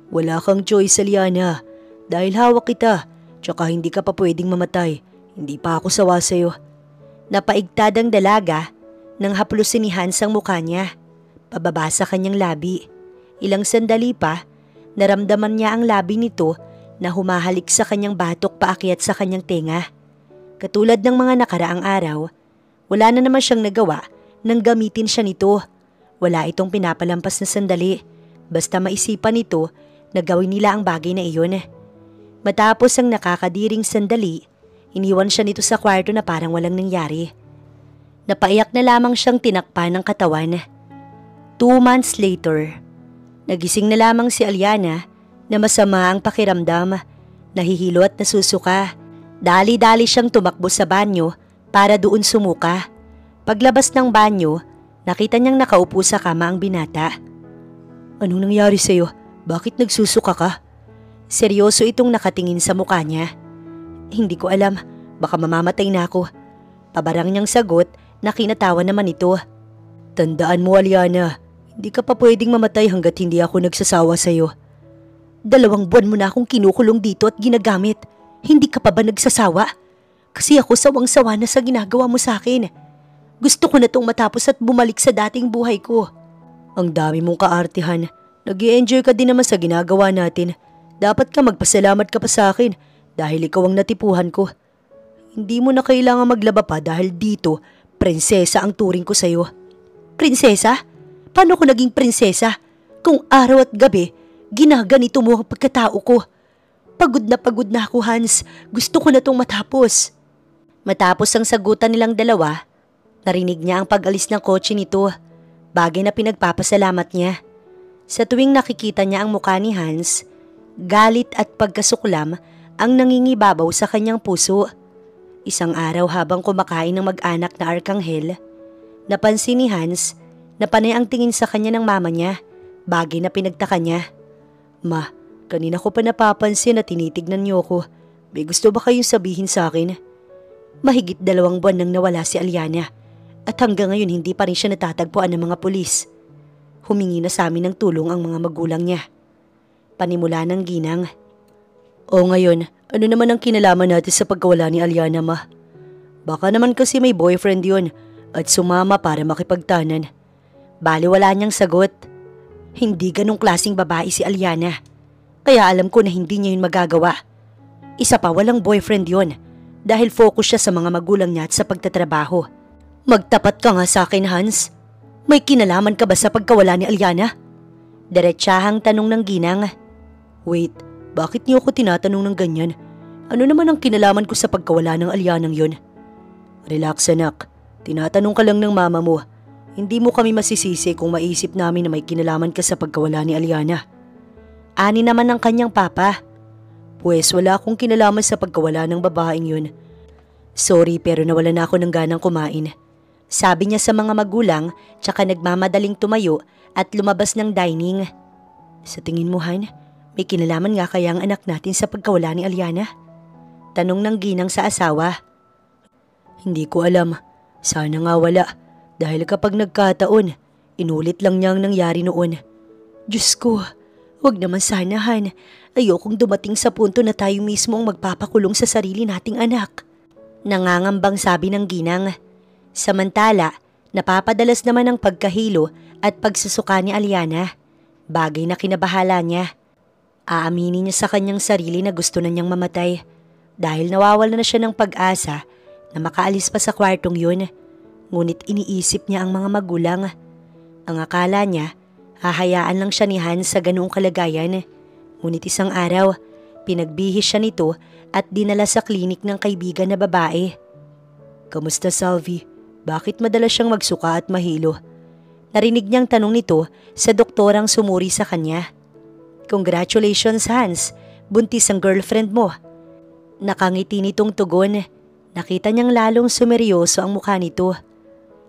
Wala kang choice, Aliana. Dahil hawak kita, tsaka hindi ka pa pwedeng mamatay. Hindi pa ako sawa sa'yo. Napaigtad ang dalaga nang haplusin ni Hans ang mukha niya. Pababa sa kanyang labi. Ilang sandali pa, naramdaman niya ang labi nito na humahalik sa kanyang batok paakyat sa kanyang tenga. Katulad ng mga nakaraang araw, wala na naman siyang nagawa nang gamitin siya nito. Wala itong pinapalampas na sandali, basta maisipan nito na gawin nila ang bagay na iyon. Matapos ang nakakadiring sandali, iniwan siya nito sa kwarto na parang walang nangyari. Napaiyak na lamang siyang tinakpan ng katawan. 2 months later, nagising na lamang si Aliana na masama ang pakiramdam, nahihilo at nasusuka. Dali-dali siyang tumakbo sa banyo para doon sumuka. Paglabas ng banyo, nakita niyang nakaupo sa kama ang binata. Anong nangyari sa'yo? Bakit nagsusuka ka? Seryoso itong nakatingin sa mukha niya. Hindi ko alam, baka mamamatay na ako. Pabarang niyang sagot na kinatawa naman ito. Tandaan mo, Aliana, hindi ka pa pwedeng mamatay hanggat hindi ako nagsasawa sa'yo. 2 buwan mo na akong kinukulong dito at ginagamit. Hindi ka pa ba nagsasawa? Kasi ako sawang-sawa na sa ginagawa mo sa akin. Gusto ko na tong matapos at bumalik sa dating buhay ko. Ang dami mong kaartihan. Nag-i-enjoy ka din naman sa ginagawa natin. Dapat ka magpasalamat ka pa sa akin dahil ikaw ang natipuhan ko. Hindi mo na kailangan maglaba pa dahil dito, prinsesa ang turing ko sa'yo. Prinsesa? Paano ko naging prinsesa? Kung araw at gabi, ginaganito mo ang pagkatao ko. Pagod na ako, Hans. Gusto ko na tong matapos. Matapos ang sagutan nilang dalawa, narinig niya ang pag-alis ng kotse nito. Bagay na pinagpapasalamat niya. Sa tuwing nakikita niya ang mukha ni Hans, galit at pagkasuklam ang nangingibabaw sa kanyang puso. Isang araw habang kumakain ng mag-anak na Arkanghel, napansin ni Hans na panay ang tingin sa kanya ng mama niya. Bagay na pinagtaka niya. Ma, kanina ko pa napapansin na tinitignan niyo ko. May gusto ba kayong sabihin sa akin? Mahigit 2 buwan nang nawala si Aliana at hanggang ngayon hindi pa rin siya natatagpuan ng mga pulis. Humingi na sa amin ng tulong ang mga magulang niya. Panimula ng ginang. O ngayon, ano naman ang kinalaman natin sa pagkawala ni Aliana, ma? Baka naman kasi may boyfriend yun at sumama para makipagtanan. Baliwala niyang sagot. Hindi ganong klaseng babae si Aliana. Kaya alam ko na hindi niya yun magagawa. Isa pa, walang boyfriend yun dahil focus siya sa mga magulang niya at sa pagtatrabaho. Magtapat ka nga sa akin, Hans. May kinalaman ka ba sa pagkawala ni Aliana? Diretsahang tanong ng ginang. Wait, bakit niyo ako tinatanong ng ganyan? Ano naman ang kinalaman ko sa pagkawala ng Alianang yun? Relax, anak. Tinatanong ka lang ng mama mo. Hindi mo kami masisisi kung maisip namin na may kinalaman ka sa pagkawala ni Aliana. Ani naman ng kanyang papa. Pues wala akong kinalaman sa pagkawala ng babaeng yun. Sorry pero nawala na ako ng ganang kumain. Sabi niya sa mga magulang tsaka nagmamadaling tumayo at lumabas ng dining. Sa tingin mo, Han, may kinalaman nga kaya ang anak natin sa pagkawala ni Aliana? Tanong ng ginang sa asawa. Hindi ko alam. Sana nga wala. Dahil kapag nagkataon, inulit lang niya ang nangyari noon. Diyos ko, wag naman sana, Han. Ayokong dumating sa punto na tayo mismo ang magpapakulong sa sarili nating anak. Nangangambang sabi ng ginang. Samantala, napapadalas naman ang pagkahilo at pagsusuka ni Aliana. Bagay na kinabahala niya. Aaminin niya sa kanyang sarili na gusto na niyang mamatay dahil nawawala na siya ng pag-asa na makaalis pa sa kwartong yun. Ngunit iniisip niya ang mga magulang. Ang akala niya, hahayaan lang siya ni Hans sa ganoong kalagayan. Ngunit isang araw, pinagbihis siya nito at dinala sa klinik ng kaibigan na babae. Kamusta, Salvi? Bakit madalas siyang magsuka at mahilo? Narinig niyang tanong nito sa doktorang sumuri sa kanya. Congratulations, Hans. Buntis ang girlfriend mo. Nakangiti nitong tugon. Nakita niyang lalong sumeryoso ang mukha nito.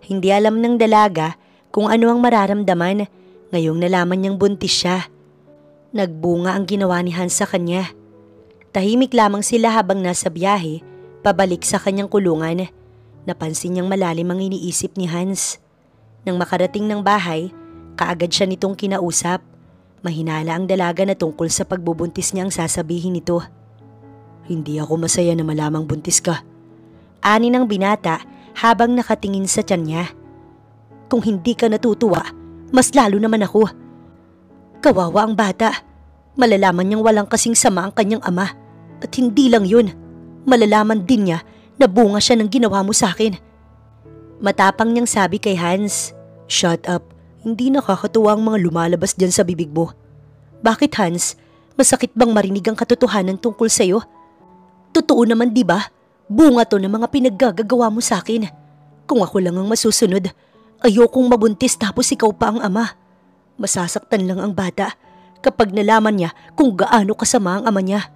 Hindi alam ng dalaga kung ano ang mararamdaman ngayong nalaman niyang buntis siya. Nagbunga ang ginawa ni Hans sa kanya. Tahimik lamang sila habang nasa biyahe, pabalik sa kanyang kulungan. Napansin niyang malalim ang iniisip ni Hans. Nang makarating ng bahay, kaagad siya nitong kinausap. Mahinala ang dalaga na tungkol sa pagbubuntis niya ang sasabihin nito. Hindi ako masaya na malamang buntis ka. Ani ng binata habang nakatingin sa tiyan niya. Kung hindi ka natutuwa, mas lalo naman ako. Kawawa ang bata. Malalaman niyang walang kasing sama ang kanyang ama. At hindi lang yun, malalaman din niya na bunga siya ng ginawa mo sa akin. Matapang niyang sabi kay Hans. Shut up, hindi nakakatuwa ang mga lumalabas dyan sa bibig mo. Bakit Hans? Masakit bang marinig ang katotohanan tungkol sa'yo? Totoo naman di ba? Bunga to ng mga pinaggagawa mo sa akin. Kung ako lang ang masusunod, ayokong mabuntis tapos ikaw pa ang ama. Masasaktan lang ang bata kapag nalaman niya kung gaano kasama ang ama niya.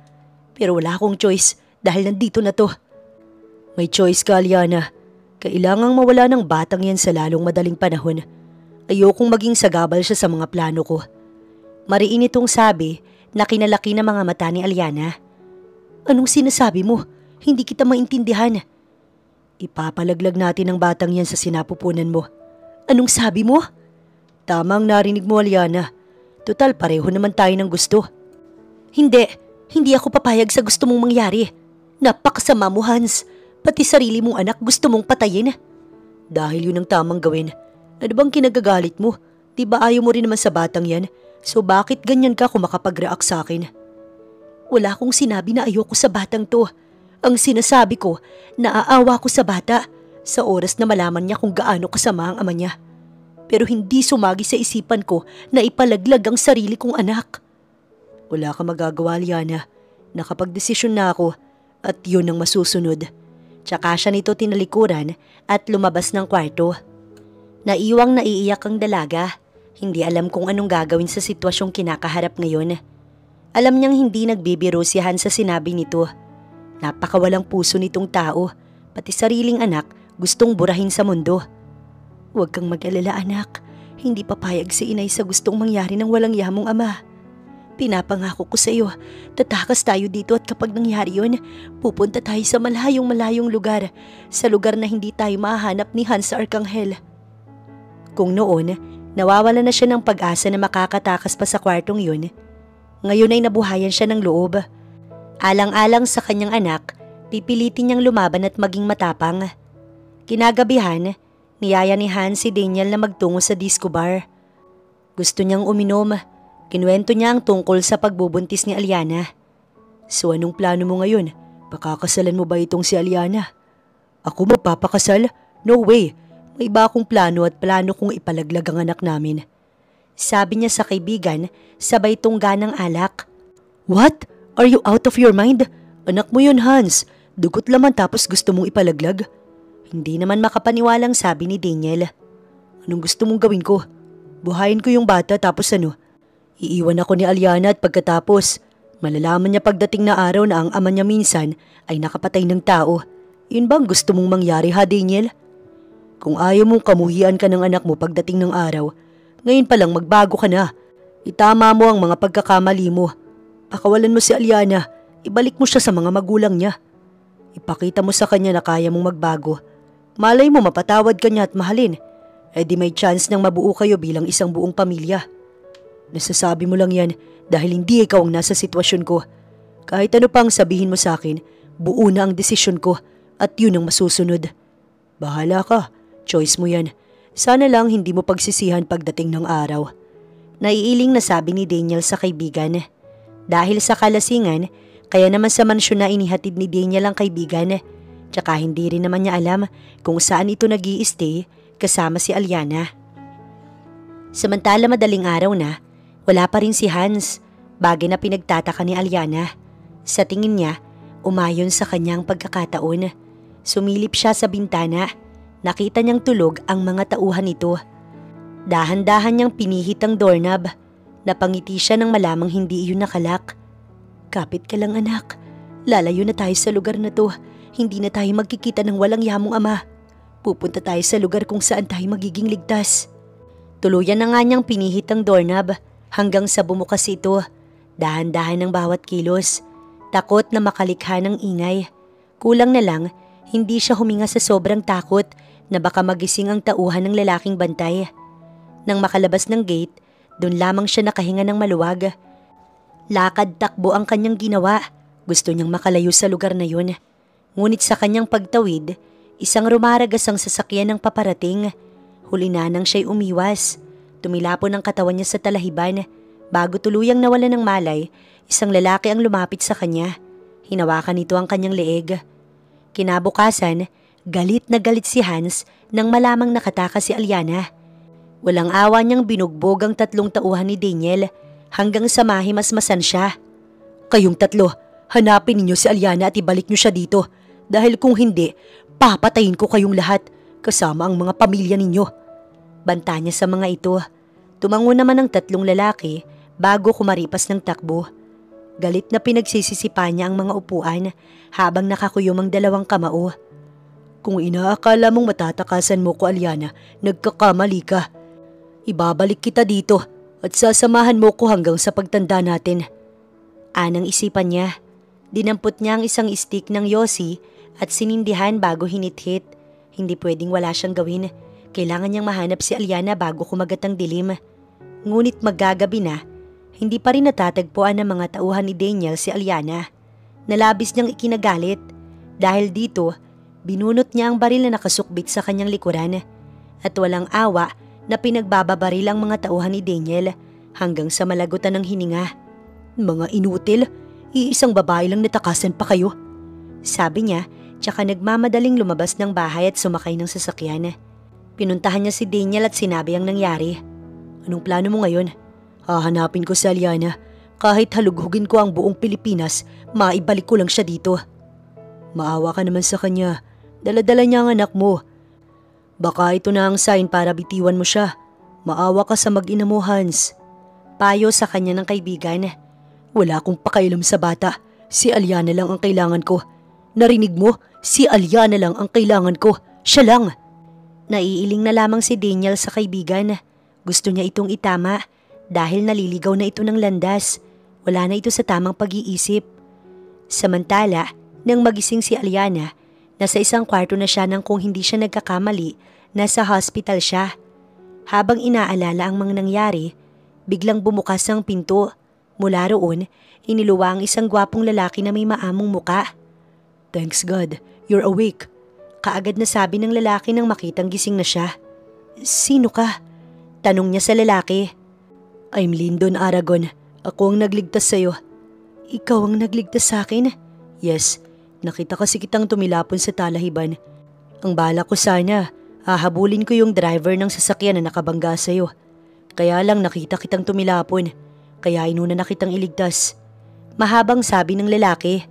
Pero wala akong choice dahil nandito na to. May choice ka, Aliana. Kailangang mawala ng batang yan sa lalong madaling panahon. Ayokong maging sagabal siya sa mga plano ko. Mariin itong sabi na kinalaki ng mga mata ni Aliana. Anong sinasabi mo? Hindi kita maintindihan. Ipapalaglag natin ang batang yan sa sinapupunan mo. Anong sabi mo? Tamang narinig mo, Aliana. Total pareho naman tayo ng gusto. Hindi ako papayag sa gusto mong mangyari. Napakasama mo, Hans. Pati sarili mong anak gusto mong patayin. Dahil yun ang tamang gawin. Ano bang kinagagalit mo? Di ba ayaw mo rin naman sa batang yan? So bakit ganyan ka kung makapag-react sa akin? Wala akong sinabi na ayoko sa batang to. Ang sinasabi ko, naaawa ko sa bata sa oras na malaman niya kung gaano kasama ang ama niya. Pero hindi sumagi sa isipan ko na ipalaglag ang sarili kong anak. Wala ka magagawa, Liana. Nakapagdesisyon na ako at yun ang masusunod. Tsaka siya nito tinalikuran at lumabas ng kwarto. Naiwang naiiyak ang dalaga. Hindi alam kung anong gagawin sa sitwasyong kinakaharap ngayon. Alam niyang hindi nagbibiro si Hans sa sinabi nito. Napakawalang puso nitong tao, pati sariling anak gustong burahin sa mundo. Huwag kang mag-alala, anak. Hindi papayag si inay sa gustong mangyari ng walang yamong ama. Pinapangako ko sa iyo, tatakas tayo dito at kapag nangyari yun, pupunta tayo sa malayong lugar, sa lugar na hindi tayo mahanap ni Hans Arcangel. Kung noon, nawawala na siya ng pag-asa na makakatakas pa sa kwartong yun, ngayon ay nabuhayan siya ng loob. Alang-alang sa kanyang anak, pipilitin niyang lumaban at maging matapang. Kinagabihan, niyaya ni Hans si Daniel na magtungo sa disco bar. Gusto niyang uminom. Kinuwento niya ang tungkol sa pagbubuntis ni Aliana. So anong plano mo ngayon? Pakakasalan mo ba itong si Aliana? Ako magpapakasal? No way. May iba akong plano at plano kong ipalaglag ang anak namin. Sabi niya sa kaibigan, sabay tungga ng alak. What? Are you out of your mind? Anak mo yun, Hans. Dugot laman tapos gusto mong ipalaglag? Hindi naman makapaniwalang sabi ni Daniel. Anong gusto mong gawin ko? Buhayin ko yung bata tapos ano? Iiwan ako ni Aliana at pagkatapos, malalaman niya pagdating na araw na ang ama niya minsan ay nakapatay ng tao. Yun bang gusto mong mangyari, ha, Daniel? Kung ayaw mong kamuhian ka ng anak mo pagdating ng araw, ngayon pa lang magbago ka na. Itama mo ang mga pagkakamali mo. Pakawalan mo si Aliana, ibalik mo siya sa mga magulang niya. Ipakita mo sa kanya na kaya mong magbago. Malay mo mapatawad ka niya at mahalin. Eh di may chance nang mabuo kayo bilang isang buong pamilya. Nasasabi mo lang yan dahil hindi ikaw ang nasa sitwasyon ko. Kahit ano pang sabihin mo sa akin, buo na ang desisyon ko at yun ang masusunod. Bahala ka, choice mo yan. Sana lang hindi mo pagsisihan pagdating ng araw. Naiiling na sabi ni Daniel sa kaibigan. Dahil sa kalasingan, kaya naman sa mansyon na inihatid ni Daniel ang kaibigan. Tsaka hindi rin naman niya alam kung saan ito nag-i-stay kasama si Aliana. Samantala madaling araw na, wala pa rin si Hans, bagay na pinagtataka ni Aliana. Sa tingin niya, umayon sa kanyang pagkakataon. Sumilip siya sa bintana, nakita niyang tulog ang mga tauhan nito. Dahan-dahan niyang pinihit ang doorknob, napangiti siya nang malamang hindi iyon nakalak. Kapit ka lang anak, lalayo na tayo sa lugar na to, hindi na tayo magkikita ng walang yamong ama. Pupunta tayo sa lugar kung saan tayo magiging ligtas. Tuluyan na nga niyang pinihit ang doorknob hanggang sa bumukas ito. Dahan-dahan ng bawat kilos. Takot na makalikha ng ingay. Kulang na lang, hindi siya huminga sa sobrang takot na baka magising ang tauhan ng lalaking bantay. Nang makalabas ng gate, doon lamang siya nakahinga ng maluwag. Lakad takbo ang kanyang ginawa. Gusto niyang makalayo sa lugar na yun. Ngunit sa kanyang pagtawid, isang rumaragas ang sasakyan ng paparating. Huli na nang siya'y umiwas. Tumilapon ang katawan niya sa talahiban. Bago tuluyang nawala ng malay, isang lalaki ang lumapit sa kanya. Hinawakan nito ang kanyang leeg. Kinabukasan, galit na galit si Hans nang malamang nakatakas si Aliana. Walang awa niyang binugbog ang 3 tauhan ni Daniel hanggang sa mahimasmasan siya. Kayong 3, hanapin ninyo si Aliana at ibalik niyo siya dito. Dahil kung hindi, papatayin ko kayong lahat kasama ang mga pamilya ninyo. Banta niya sa mga ito. Tumango naman ang 3 lalaki bago kumaripas ng takbo. Galit na pinagsisisipa niya ang mga upuan habang nakakuyom ang 2 kamao. Kung inaakala mong matatakasan mo ko, Aliana, nagkakamali ka. Ibabalik kita dito at sasamahan mo ko hanggang sa pagtanda natin. Anang isipan niya. Dinampot niya ang isang stick ng yosi at sinindihan bago hinit-hit. Hindi pwedeng wala siyang gawin. Kailangan niyang mahanap si Aliana bago kumagat ang dilim. Ngunit maggagabi na, hindi pa rin natatagpuan ng mga tauhan ni Daniel si Aliana. Nalabis niyang ikinagalit. Dahil dito, binunot niya ang baril na nakasukbit sa kanyang likuran. At walang awa na pinagbababaril ang mga tauhan ni Daniel hanggang sa malagutan ng hininga. Mga inutil, iisang babae lang natakasan pa kayo. Sabi niya, tsaka nagmamadaling lumabas ng bahay at sumakay ng sasakyan. Pinuntahan niya si Daniel at sinabi ang nangyari. Anong plano mo ngayon? Hahanapin ko si Aliana. Kahit halughugin ko ang buong Pilipinas, maibalik ko lang siya dito. Maawa ka naman sa kanya. Dala-dala niya ang anak mo. Baka ito na ang sign para bitiwan mo siya. Maawa ka sa mag-ina mo, Hans. Payo sa kanya ng kaibigan. Wala akong pakailam sa bata. Si Aliana lang ang kailangan ko. Narinig mo? Si Aliana lang ang kailangan ko. Siya lang. Naiiling na lamang si Daniel sa kaibigan. Gusto niya itong itama dahil naliligaw na ito ng landas. Wala na ito sa tamang pag-iisip. Samantala, nang magising si Aliana, nasa isang kwarto na siya nang kung hindi siya nagkakamali, nasa hospital siya. Habang inaalala ang mga nangyari, biglang bumukas ang pinto. Mula roon, iniluwa ang isang gwapong lalaki na may maamong muka. Thanks God, you're awake. Kaagad na sabi ng lalaki nang makitang gising na siya. Sino ka? Tanong niya sa lalaki. I'm Lyndon Aragon. Ako ang nagligtas sa'yo. Ikaw ang nagligtas sa akin? Yes, nakita kasi kitang tumilapon sa talahiban. Ang bala ko sana, hahabulin ko yung driver ng sasakyan na nakabangga sa'yo. Kaya lang nakita kitang tumilapon, kaya inuna na kitang iligtas. Mahabang sabi ng lalaki.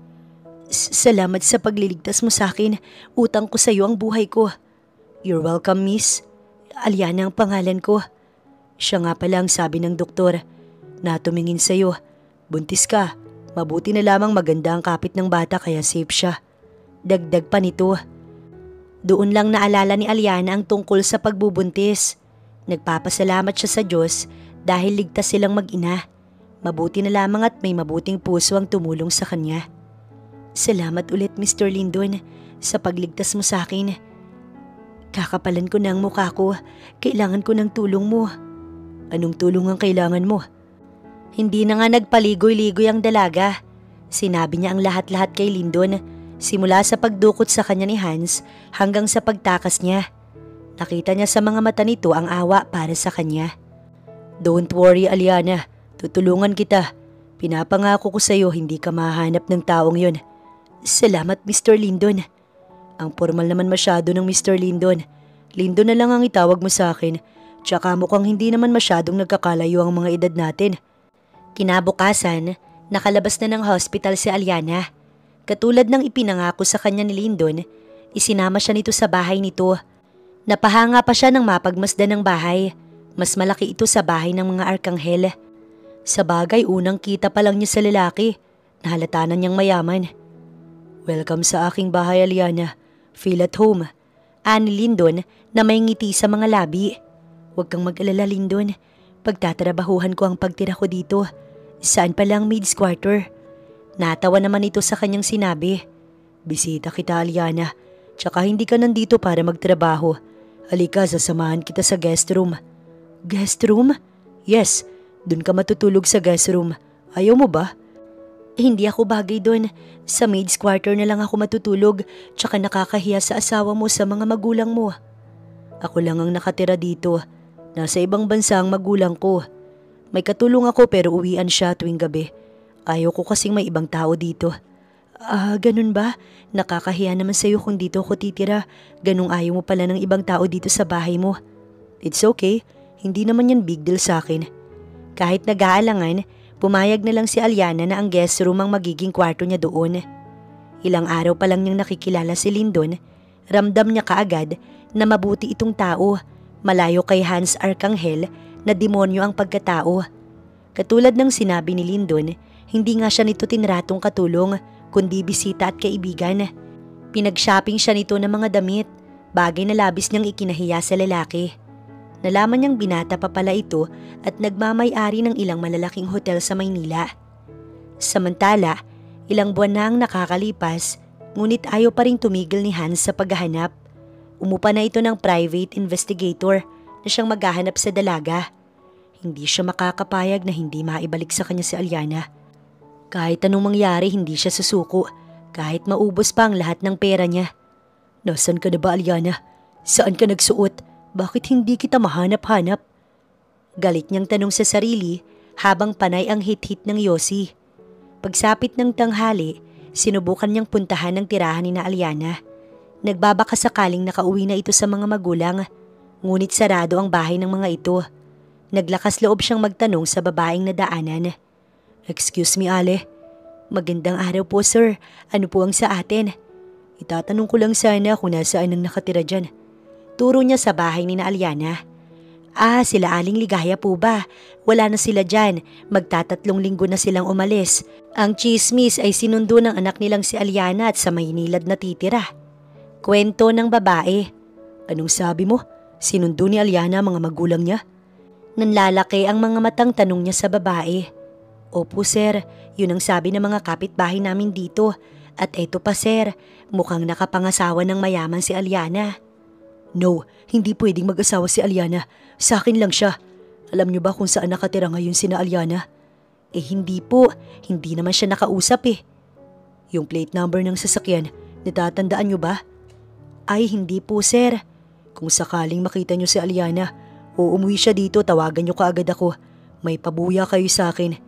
Salamat sa pagliligtas mo sa akin. Utang ko sa iyo ang buhay ko. You're welcome, miss. Aliana ang pangalan ko. Siya nga pala ang sabi ng doktor na tumingin sa iyo. Buntis ka. Mabuti na lamang maganda ang kapit ng bata kaya safe siya. Dagdag pa nito. Doon lang naalala ni Aliana ang tungkol sa pagbubuntis. Nagpapasalamat siya sa Diyos dahil ligtas silang mag-ina. Mabuti na lamang at may mabuting puso ang tumulong sa kanya. Salamat ulit, Mr. Lyndon, sa pagligtas mo sa akin. Kakapalan ko na ang mukha ko. Kailangan ko ng tulong mo. Anong tulong ang kailangan mo? Hindi na nga nagpaligoy-ligoy ang dalaga. Sinabi niya ang lahat-lahat kay Lyndon, simula sa pagdukot sa kanya ni Hans hanggang sa pagtakas niya. Nakita niya sa mga mata nito ang awa para sa kanya. Don't worry, Aliana. Tutulungan kita. Pinapangako ko sa iyo hindi ka mahanap ng taong yun. Salamat, Mr. Lyndon. Ang formal naman masyado ng Mr. Lyndon. Lyndon na lang ang itawag mo sa akin. Tsaka mukhang hindi naman masyadong nagkakalayo ang mga edad natin. Kinabukasan, nakalabas na ng hospital si Aliana. Katulad ng ipinangako sa kanya ni Lyndon, isinama siya nito sa bahay nito. Napahanga pa siya ng mapagmasdan ng bahay. Mas malaki ito sa bahay ng mga arkanghel. Sa bagay, unang kita pa lang niya sa lalaki. Nahalata na niyang mayaman. Welcome sa aking bahay, Aliana. Feel at home. Ani Lindon na may ngiti sa mga labi. Huwag kang mag-alala, Lindon. Pagtatrabahuhan ko ang pagtira ko dito. Saan pala ang maid's quarter? Natawa naman ito sa kanyang sinabi. Bisita kita, Aliana. Tsaka hindi ka nandito para magtrabaho. Halika, sasamahan kita sa guest room. Guest room? Yes, dun ka matutulog sa guest room. Ayaw mo ba? Hindi ako bagay dun. Sa maid's quarter na lang ako matutulog. Tsaka nakakahiya sa asawa mo sa mga magulang mo. Ako lang ang nakatira dito. Nasa ibang bansa ang magulang ko. May katulong ako pero uwian siya tuwing gabi. Ayaw ko kasing may ibang tao dito. Ganun ba? Nakakahiya naman sa'yo kung dito ako titira. Ganung ayaw mo pala ng ibang tao dito sa bahay mo. It's okay. Hindi naman yan big deal sa akin. Kahit nag-aalangan, pumayag na lang si Aliana na ang guest room ang magiging kwarto niya doon. Ilang araw pa lang niyang nakikilala si Lindon, ramdam niya kaagad na mabuti itong tao, malayo kay Hans Arcangel na demonyo ang pagkatao. Katulad ng sinabi ni Lindon, hindi nga siya nito tinratong katulong, kundi bisita at kaibigan. Pinag-shopping siya nito ng mga damit, bagay na labis niyang ikinahiya sa lalaki. Nalaman niyang binata pa pala ito at nagmamay-ari ng ilang malalaking hotel sa Maynila. Samantala, ilang buwan na ang nakakalipas, ngunit ayaw pa rin tumigil ni Hans sa paghahanap. Umupa na ito ng private investigator na siyang maghahanap sa dalaga. Hindi siya makakapayag na hindi maibalik sa kanya si Aliana. Kahit anong mangyari, hindi siya susuko, kahit maubos pa ang lahat ng pera niya. Nasaan ka na ba, Aliana? Saan ka nagsuot? Bakit hindi kita mahanap-hanap? Galit niyang tanong sa sarili habang panay ang hit-hit ng yosi. Pagsapit ng tanghali, sinubukan niyang puntahan ang tirahan ni na Aliana. Nagbabaka sakaling nakauwi na ito sa mga magulang, ngunit sarado ang bahay ng mga ito. Naglakas loob siyang magtanong sa babaeng nadaanan. Excuse me, Ale. Magandang araw po, sir. Ano po ang sa atin? Itatanong ko lang sana kung nasaan ang nakatira dyan. Turo niya sa bahay ni na Aliana. Sila Aling Ligaya po ba? Wala na sila dyan. Magtatatlong linggo na silang umalis. Ang chismis ay sinundo ng anak nilang si Aliana at sa Maynilad na titira. Kwento ng babae. Anong sabi mo? Sinundo ni Aliana mga magulang niya? Nanlalaki ang mga matang tanong niya sa babae. Opo sir, yun ang sabi ng mga kapitbahay namin dito. At eto pa sir, mukhang nakapangasawa ng mayaman si Aliana. No, hindi pwedeng mag-asawa si Aliana. Sa akin lang siya. Alam niyo ba kung saan nakatira ngayon sina Aliana? Hindi po. Hindi naman siya nakausap eh. Yung plate number ng sasakyan, natatandaan niyo ba? Ay, hindi po sir. Kung sakaling makita niyo si Aliana o umuwi siya dito, tawagan niyo kaagad ako. May pabuya kayo sa akin.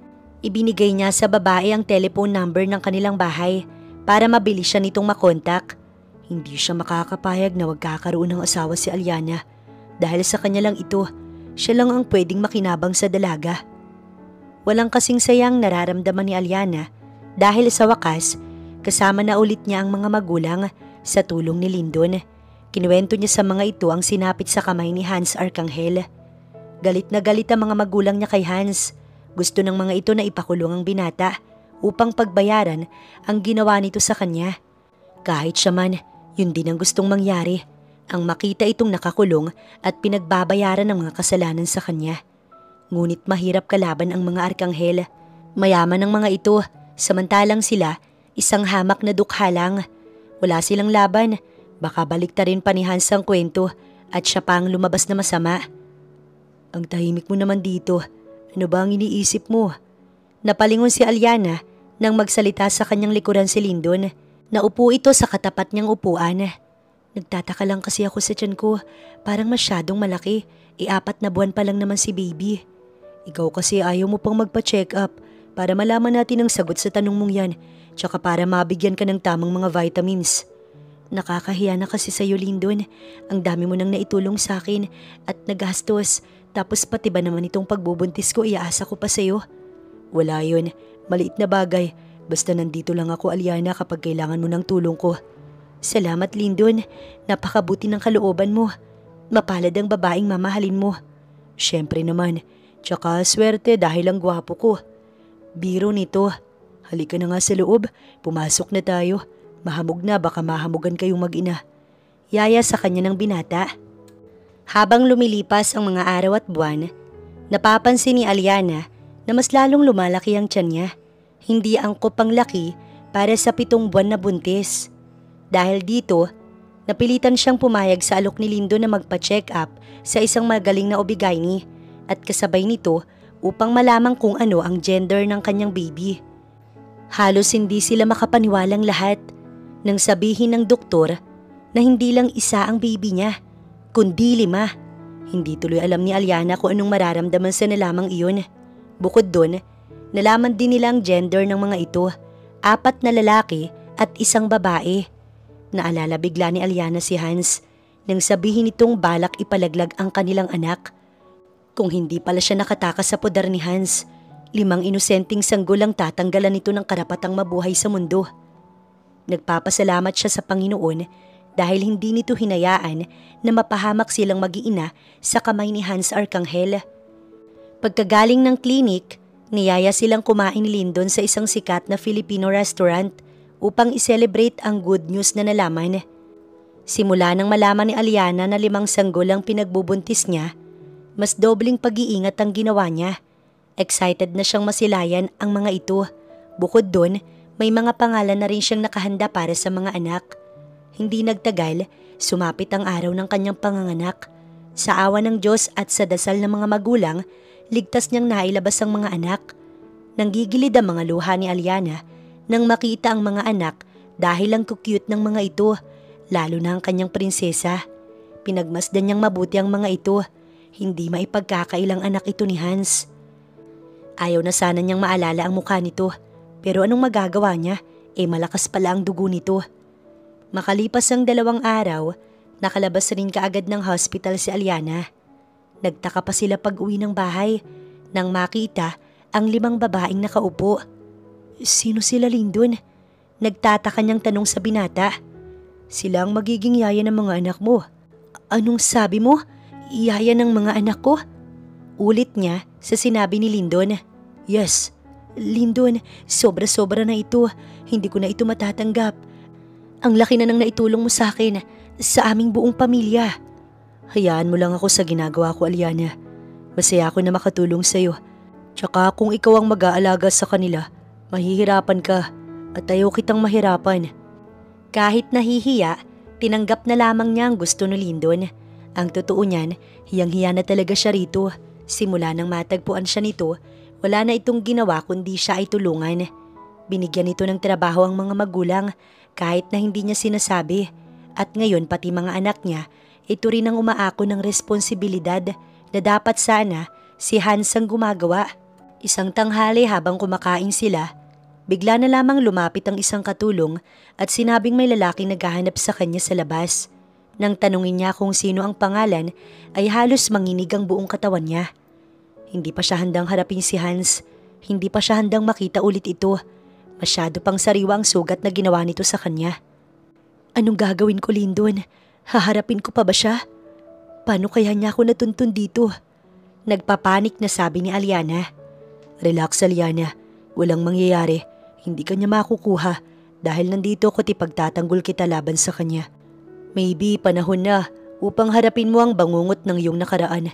Ibinigay niya sa babae ang telephone number ng kanilang bahay para mabilis siya nitong makontak. Hindi siya makakapayag na magkakaroon ng asawa si Aliana. Dahil sa kanya lang ito, siya lang ang pwedeng makinabang sa dalaga. Walang kasing sayang nararamdaman ni Aliana dahil sa wakas, kasama na ulit niya ang mga magulang sa tulong ni Lindon. Kinuwento niya sa mga ito ang sinapit sa kamay ni Hans Arcangel. Galit na galit ang mga magulang niya kay Hans. Gusto ng mga ito na ipakulong ang binata upang pagbayaran ang ginawa nito sa kanya. Kahit siya man, yun din ang gustong mangyari, ang makita itong nakakulong at pinagbabayaran ng mga kasalanan sa kanya. Ngunit mahirap kalaban ang mga Arkanghel. Mayaman ang mga ito, samantalang sila, isang hamak na dukha lang. Wala silang laban, baka baliktarin pa ni Hans ang kwento at siya pa ang lumabas na masama. Ang tahimik mo naman dito, ano ba ang iniisip mo? Napalingon si Aliana nang magsalita sa kanyang likuran si Lindon. Naupo ito sa katapat niyang upuan. Nagtataka lang kasi ako sa tiyan ko, parang masyadong malaki, 4 na buwan pa lang naman si baby. Ikaw kasi ayaw mo pang magpa-check up para malaman natin ang sagot sa tanong mong yan, tsaka para mabigyan ka ng tamang mga vitamins. Nakakahiya na kasi sa'yo, Lindon. Ang dami mo nang naitulong sa akin at nagastos, tapos pati ba naman itong pagbubuntis ko iaasa ko pa sa'yo? Wala yun, maliit na bagay. Basta nandito lang ako, Aliana, kapag kailangan mo ng tulong ko. Salamat, Lindon. Napakabuti ng kalooban mo. Mapalad ang babaeng mamahalin mo. Siyempre naman. Tsaka swerte dahil ang gwapo ko. Biro nito. Halika na nga sa loob. Pumasok na tayo. Mahamog na, baka mahamugan kayong mag-ina. yaya sa kanya ng binata. Habang lumilipas ang mga araw at buwan, napapansin ni Aliana na mas lalong lumalaki ang tiyan niya. Hindi angkop ang laki para sa 7 buwan na buntis. Dahil dito, napilitan siyang pumayag sa alok ni Lindo na magpa-check up sa isang magaling na obigaini at kasabay nito upang malaman kung ano ang gender ng kanyang baby. Halos hindi sila makapaniwalang lahat nang sabihin ng doktor na hindi lang isa ang baby niya, kundi 5. Hindi tuloy alam ni Aliana kung anong mararamdaman sa nalamang iyon. Bukod doon, nalaman din nila ang gender ng mga ito, 4 na lalaki at 1 babae. Naalala bigla ni Aliana si Hans nang sabihin nitong balak ipalaglag ang kanilang anak. Kung hindi pala siya nakatakas sa poder ni Hans, 5 inosenteng sanggol ang tatanggalan nito ng karapatang mabuhay sa mundo. Nagpapasalamat siya sa Panginoon dahil hindi nito hinayaan na mapahamak silang mag-iina sa kamay ni Hans Arcangel. Pagkagaling ng klinik, niyaya silang kumain ni Lindon sa isang sikat na Filipino restaurant upang i-celebrate ang good news na nalaman. Simula nang malaman ni Aliana na 5 sanggol ang pinagbubuntis niya, mas dobling pag-iingat ang ginawa niya. Excited na siyang masilayan ang mga ito. Bukod doon, may mga pangalan na rin siyang nakahanda para sa mga anak. Hindi nagtagal, sumapit ang araw ng kanyang panganganak. Sa awa ng Diyos at sa dasal ng mga magulang, ligtas niyang nailabas ang mga anak. Nanggigilid ang mga luha ni Aliana nang makita ang mga anak dahil ang cute ng mga ito, lalo na ang kanyang prinsesa. Pinagmasdan niyang mabuti ang mga ito. Hindi maipagkakailang anak ito ni Hans. Ayaw na sana niyang maalala ang mukha nito, pero anong magagawa niya? Malakas pala ang dugo nito. Makalipas ang 2 araw, nakalabas rin kaagad ng hospital si Aliana. Nagtaka pa sila pag uwi ng bahay nang makita ang 5 babaeng nakaupo. Sino sila, Lindon? Nagtataka niyang tanong sa binata. Sila ang magiging yaya ng mga anak mo. Anong sabi mo? Yaya ng mga anak ko? Ulit niya sa sinabi ni Lindon. Yes, Lindon, sobra-sobra na ito. Hindi ko na ito matatanggap. Ang laki na nang naitulong mo sa akin, sa aming buong pamilya. Hayaan mo lang ako sa ginagawa ko, Aliana. Masaya ako na makatulong sa'yo. Tsaka kung ikaw ang mag-aalaga sa kanila, mahihirapan ka at ayaw kitang mahirapan. Kahit nahihiya, tinanggap na lamang niya ang gusto ni Lindon. Ang totoo niyan, hiyang-hiya na talaga siya rito. Simula nang matagpuan siya nito, wala na itong ginawa kundi siya ay tulungan. Binigyan ito ng trabaho ang mga magulang kahit na hindi niya sinasabi. At ngayon pati mga anak niya, ito rin ang umaako ng responsibilidad na dapat sana si Hans ang gumagawa. Isang tanghali habang kumakain sila, bigla na lamang lumapit ang isang katulong at sinabing may lalaking naghahanap sa kanya sa labas. Nang tanungin niya kung sino ang pangalan, ay halos manginig ang buong katawan niya. Hindi pa siya handang harapin si Hans. Hindi pa siya handang makita ulit ito. Masyado pang sariwa ang sugat na ginawa nito sa kanya. Anong gagawin ko, Lindon? Haharapin ko pa ba siya? Paano kaya niya ako natuntun dito? Nagpapanik na sabi ni Aliana. Relax, Aliana. Walang mangyayari. Hindi ka niya makukuha dahil nandito ko tipagtatanggol kita laban sa kanya. Maybe panahon na upang harapin mo ang bangungot ng iyong nakaraan.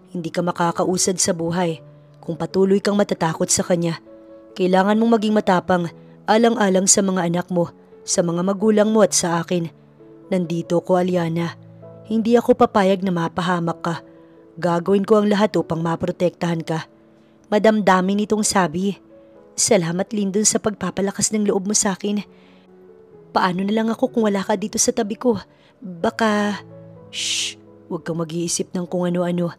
Hindi ka makakausad sa buhay kung patuloy kang matatakot sa kanya. Kailangan mong maging matapang, alang-alang sa mga anak mo, sa mga magulang mo at sa akin. Nandito ko, Aliana. Hindi ako papayag na mapahamak ka. Gagawin ko ang lahat upang maprotektahan ka. Madamdamin nitong sabi. Salamat, Lindon, sa pagpapalakas ng loob mo sa akin. Paano na lang ako kung wala ka dito sa tabi ko? Baka… Shh! Huwag kang mag-iisip ng kung ano-ano.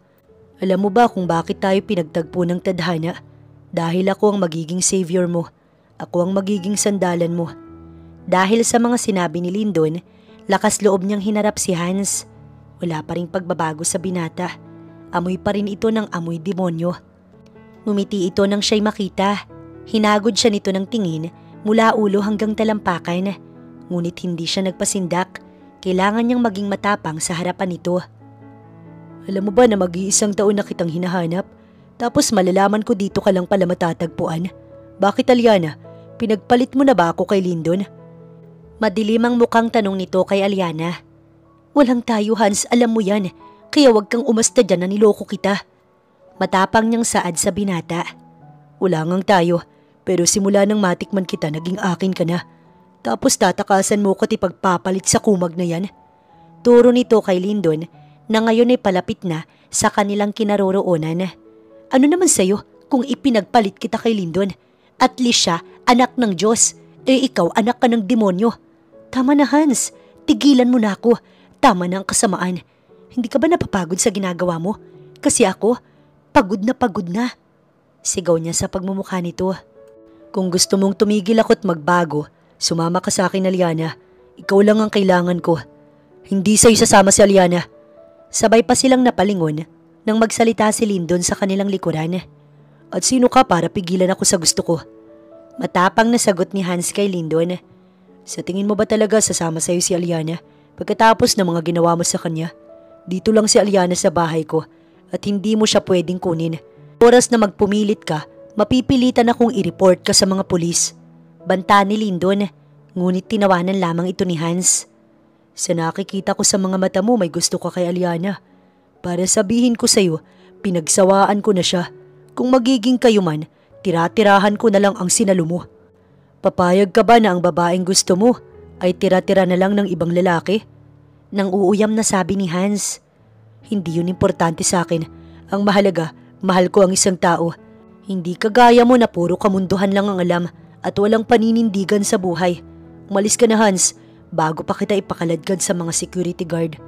Alam mo ba kung bakit tayo pinagtagpo ng tadhana? Dahil ako ang magiging savior mo. Ako ang magiging sandalan mo. Dahil sa mga sinabi ni Lindon, lakas loob niyang hinarap si Hans. Wala pa ring pagbabago sa binata. Amoy pa rin ito ng amoy demonyo. Ngumiti ito nang siya'y makita. Hinagod siya nito ng tingin mula ulo hanggang talampakan. Ngunit hindi siya nagpasindak. Kailangan niyang maging matapang sa harapan nito. Alam mo ba na mag-iisang taon na kitang hinahanap? Tapos malalaman ko dito ka lang pala matatagpuan. Bakit, Aliana? Pinagpalit mo na ba ako kay Lindon? Madilim ang mukhang tanong nito kay Aliana. Walang tayo, Hans, alam mo yan. Kaya wag kang umasta dyan na niloko kita. Matapang niyang saad sa binata. Wala ngang tayo, pero simula nang matikman kita naging akin ka na. Tapos tatakasan mo ko at ipagpapalit sa kumag na yan. Turo nito kay Lyndon na ngayon ay palapit na sa kanilang kinaroroonan. Ano naman sa'yo kung ipinagpalit kita kay Lyndon? At least siya, anak ng Diyos. Ikaw, anak ka ng demonyo. Tama na, Hans. Tigilan mo na ako. Tama na ang kasamaan. Hindi ka ba napapagod sa ginagawa mo? Kasi ako, pagod na. Sigaw niya sa pagmumukha nito. Kung gusto mong tumigil ako at magbago, sumama ka sa akin, Aliana. Ikaw lang ang kailangan ko. Hindi sa'yo sasama si Aliana. Sabay pa silang napalingon nang magsalita si Lyndon sa kanilang likuran. At sino ka para pigilan ako sa gusto ko? Matapang na sagot ni Hans kay Lyndon. Sa tingin mo ba talaga sasama sa'yo si Aliana pagkatapos ng mga ginawa mo sa kanya? Dito lang si Aliana sa bahay ko at hindi mo siya pwedeng kunin. Oras na magpumilit ka, mapipilitan akong i-report ka sa mga pulis. Banta ni Lyndon, ngunit tinawanan lamang ito ni Hans. Sa nakikita ko sa mga mata mo may gusto ka kay Aliana. Para sabihin ko sa'yo, pinagsawaan ko na siya. Kung magiging kayo man, tira-tirahan ko na lang ang sinalo mo. Papayag ka ba na ang babaeng gusto mo ay tira-tira na lang ng ibang lalaki? Nang uuyam na sabi ni Hans. Hindi yun importante sa akin. Ang mahalaga, mahal ko ang isang tao. Hindi kagaya mo na puro kamunduhan lang ang alam at walang paninindigan sa buhay. Umalis ka na, Hans, bago pa kita ipakaladkad sa mga security guard.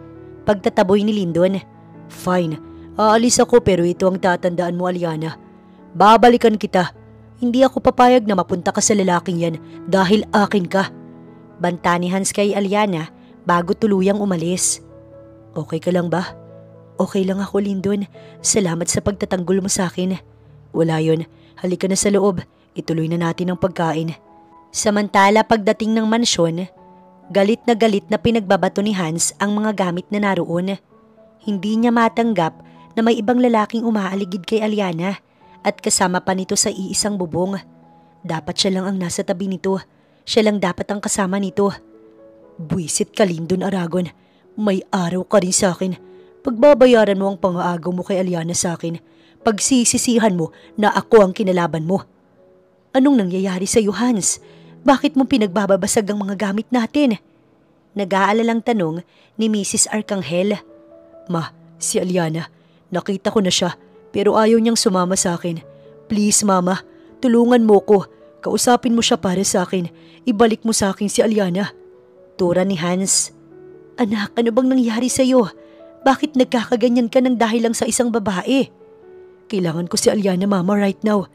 Pagtataboy ni Lyndon. Fine, aalis ako pero ito ang tatandaan mo, Aliana. Babalikan kita. Hindi ako papayag na mapunta ka sa lalaking yan dahil akin ka. Banta ni Hans kay Aliana bago tuluyang umalis. Okay ka lang ba? Okay lang ako, Lyndon. Salamat sa pagtatanggol mo sa akin. Wala yun. Halika na sa loob. Ituloy na natin ang pagkain. Samantala pagdating ng mansyon, galit na pinagbabato ni Hans ang mga gamit na naroon. Hindi niya matanggap na may ibang lalaking umaaligid kay Aliana at kasama pa nito sa iisang bubong. Dapat siya lang ang nasa tabi nito. Siya lang dapat ang kasama nito. Buwisit ka, Lyndon Aragon. May araw ka rin sa akin. Pagbabayaran mo ang pang-aagaw mo kay Aliana sa akin. Pagsisisihan mo na ako ang kinalaban mo. Anong nangyayari sa iyo, Hans? Bakit mo pinagbababasag ang mga gamit natin? Nag-aalalang tanong ni Mrs. Arcangel. Ma, si Aliana, nakita ko na siya pero ayaw niyang sumama sa akin. Please, Mama, tulungan mo ko. Kausapin mo siya para sa akin. Ibalik mo sa akin si Aliana. Tura ni Hans. Anak, ano bang nangyari sa iyo? Bakit nagkakaganyan ka ng dahil lang sa isang babae? Kailangan ko si Aliana, Mama, right now.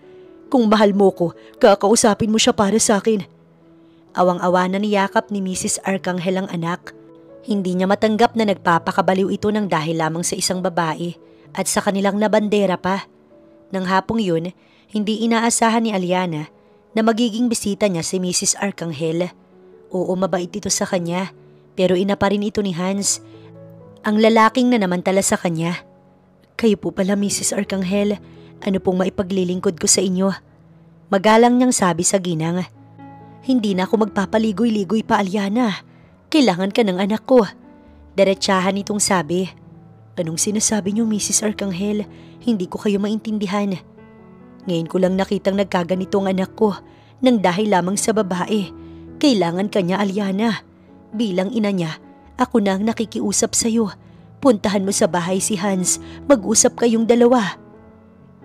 Kung mahal mo ko, kakausapin mo siya para sa akin. Awang-awa na niyakap ni Mrs. Arcangel ang anak. Hindi niya matanggap na nagpapakabaliw ito ng dahil lamang sa isang babae at sa kanilang nabandera pa. Nang hapong yun, hindi inaasahan ni Aliana na magiging bisita niya si Mrs. Arcangel. Oo, mabait ito sa kanya, pero ina pa rin ito ni Hans, ang lalaking na namantala sa kanya. Kayo po pala, Mrs. Arcangel. Ano pong maipaglilingkod ko sa inyo? Magalang niyang sabi sa ginang. Hindi na ako magpapaligoy-ligoy pa, Aliana. Kailangan ka ng anak ko. Diretsahan itong sabi. Anong sinasabi niyo, Mrs. Arcangel? Hindi ko kayo maintindihan. Ngayon ko lang nakitang nagkaganito ang anak ko nang dahil lamang sa babae. Kailangan ka niya, Aliana. Bilang ina niya, ako na ang nakikiusap sa'yo. Puntahan mo sa bahay si Hans. Mag-usap kayong dalawa.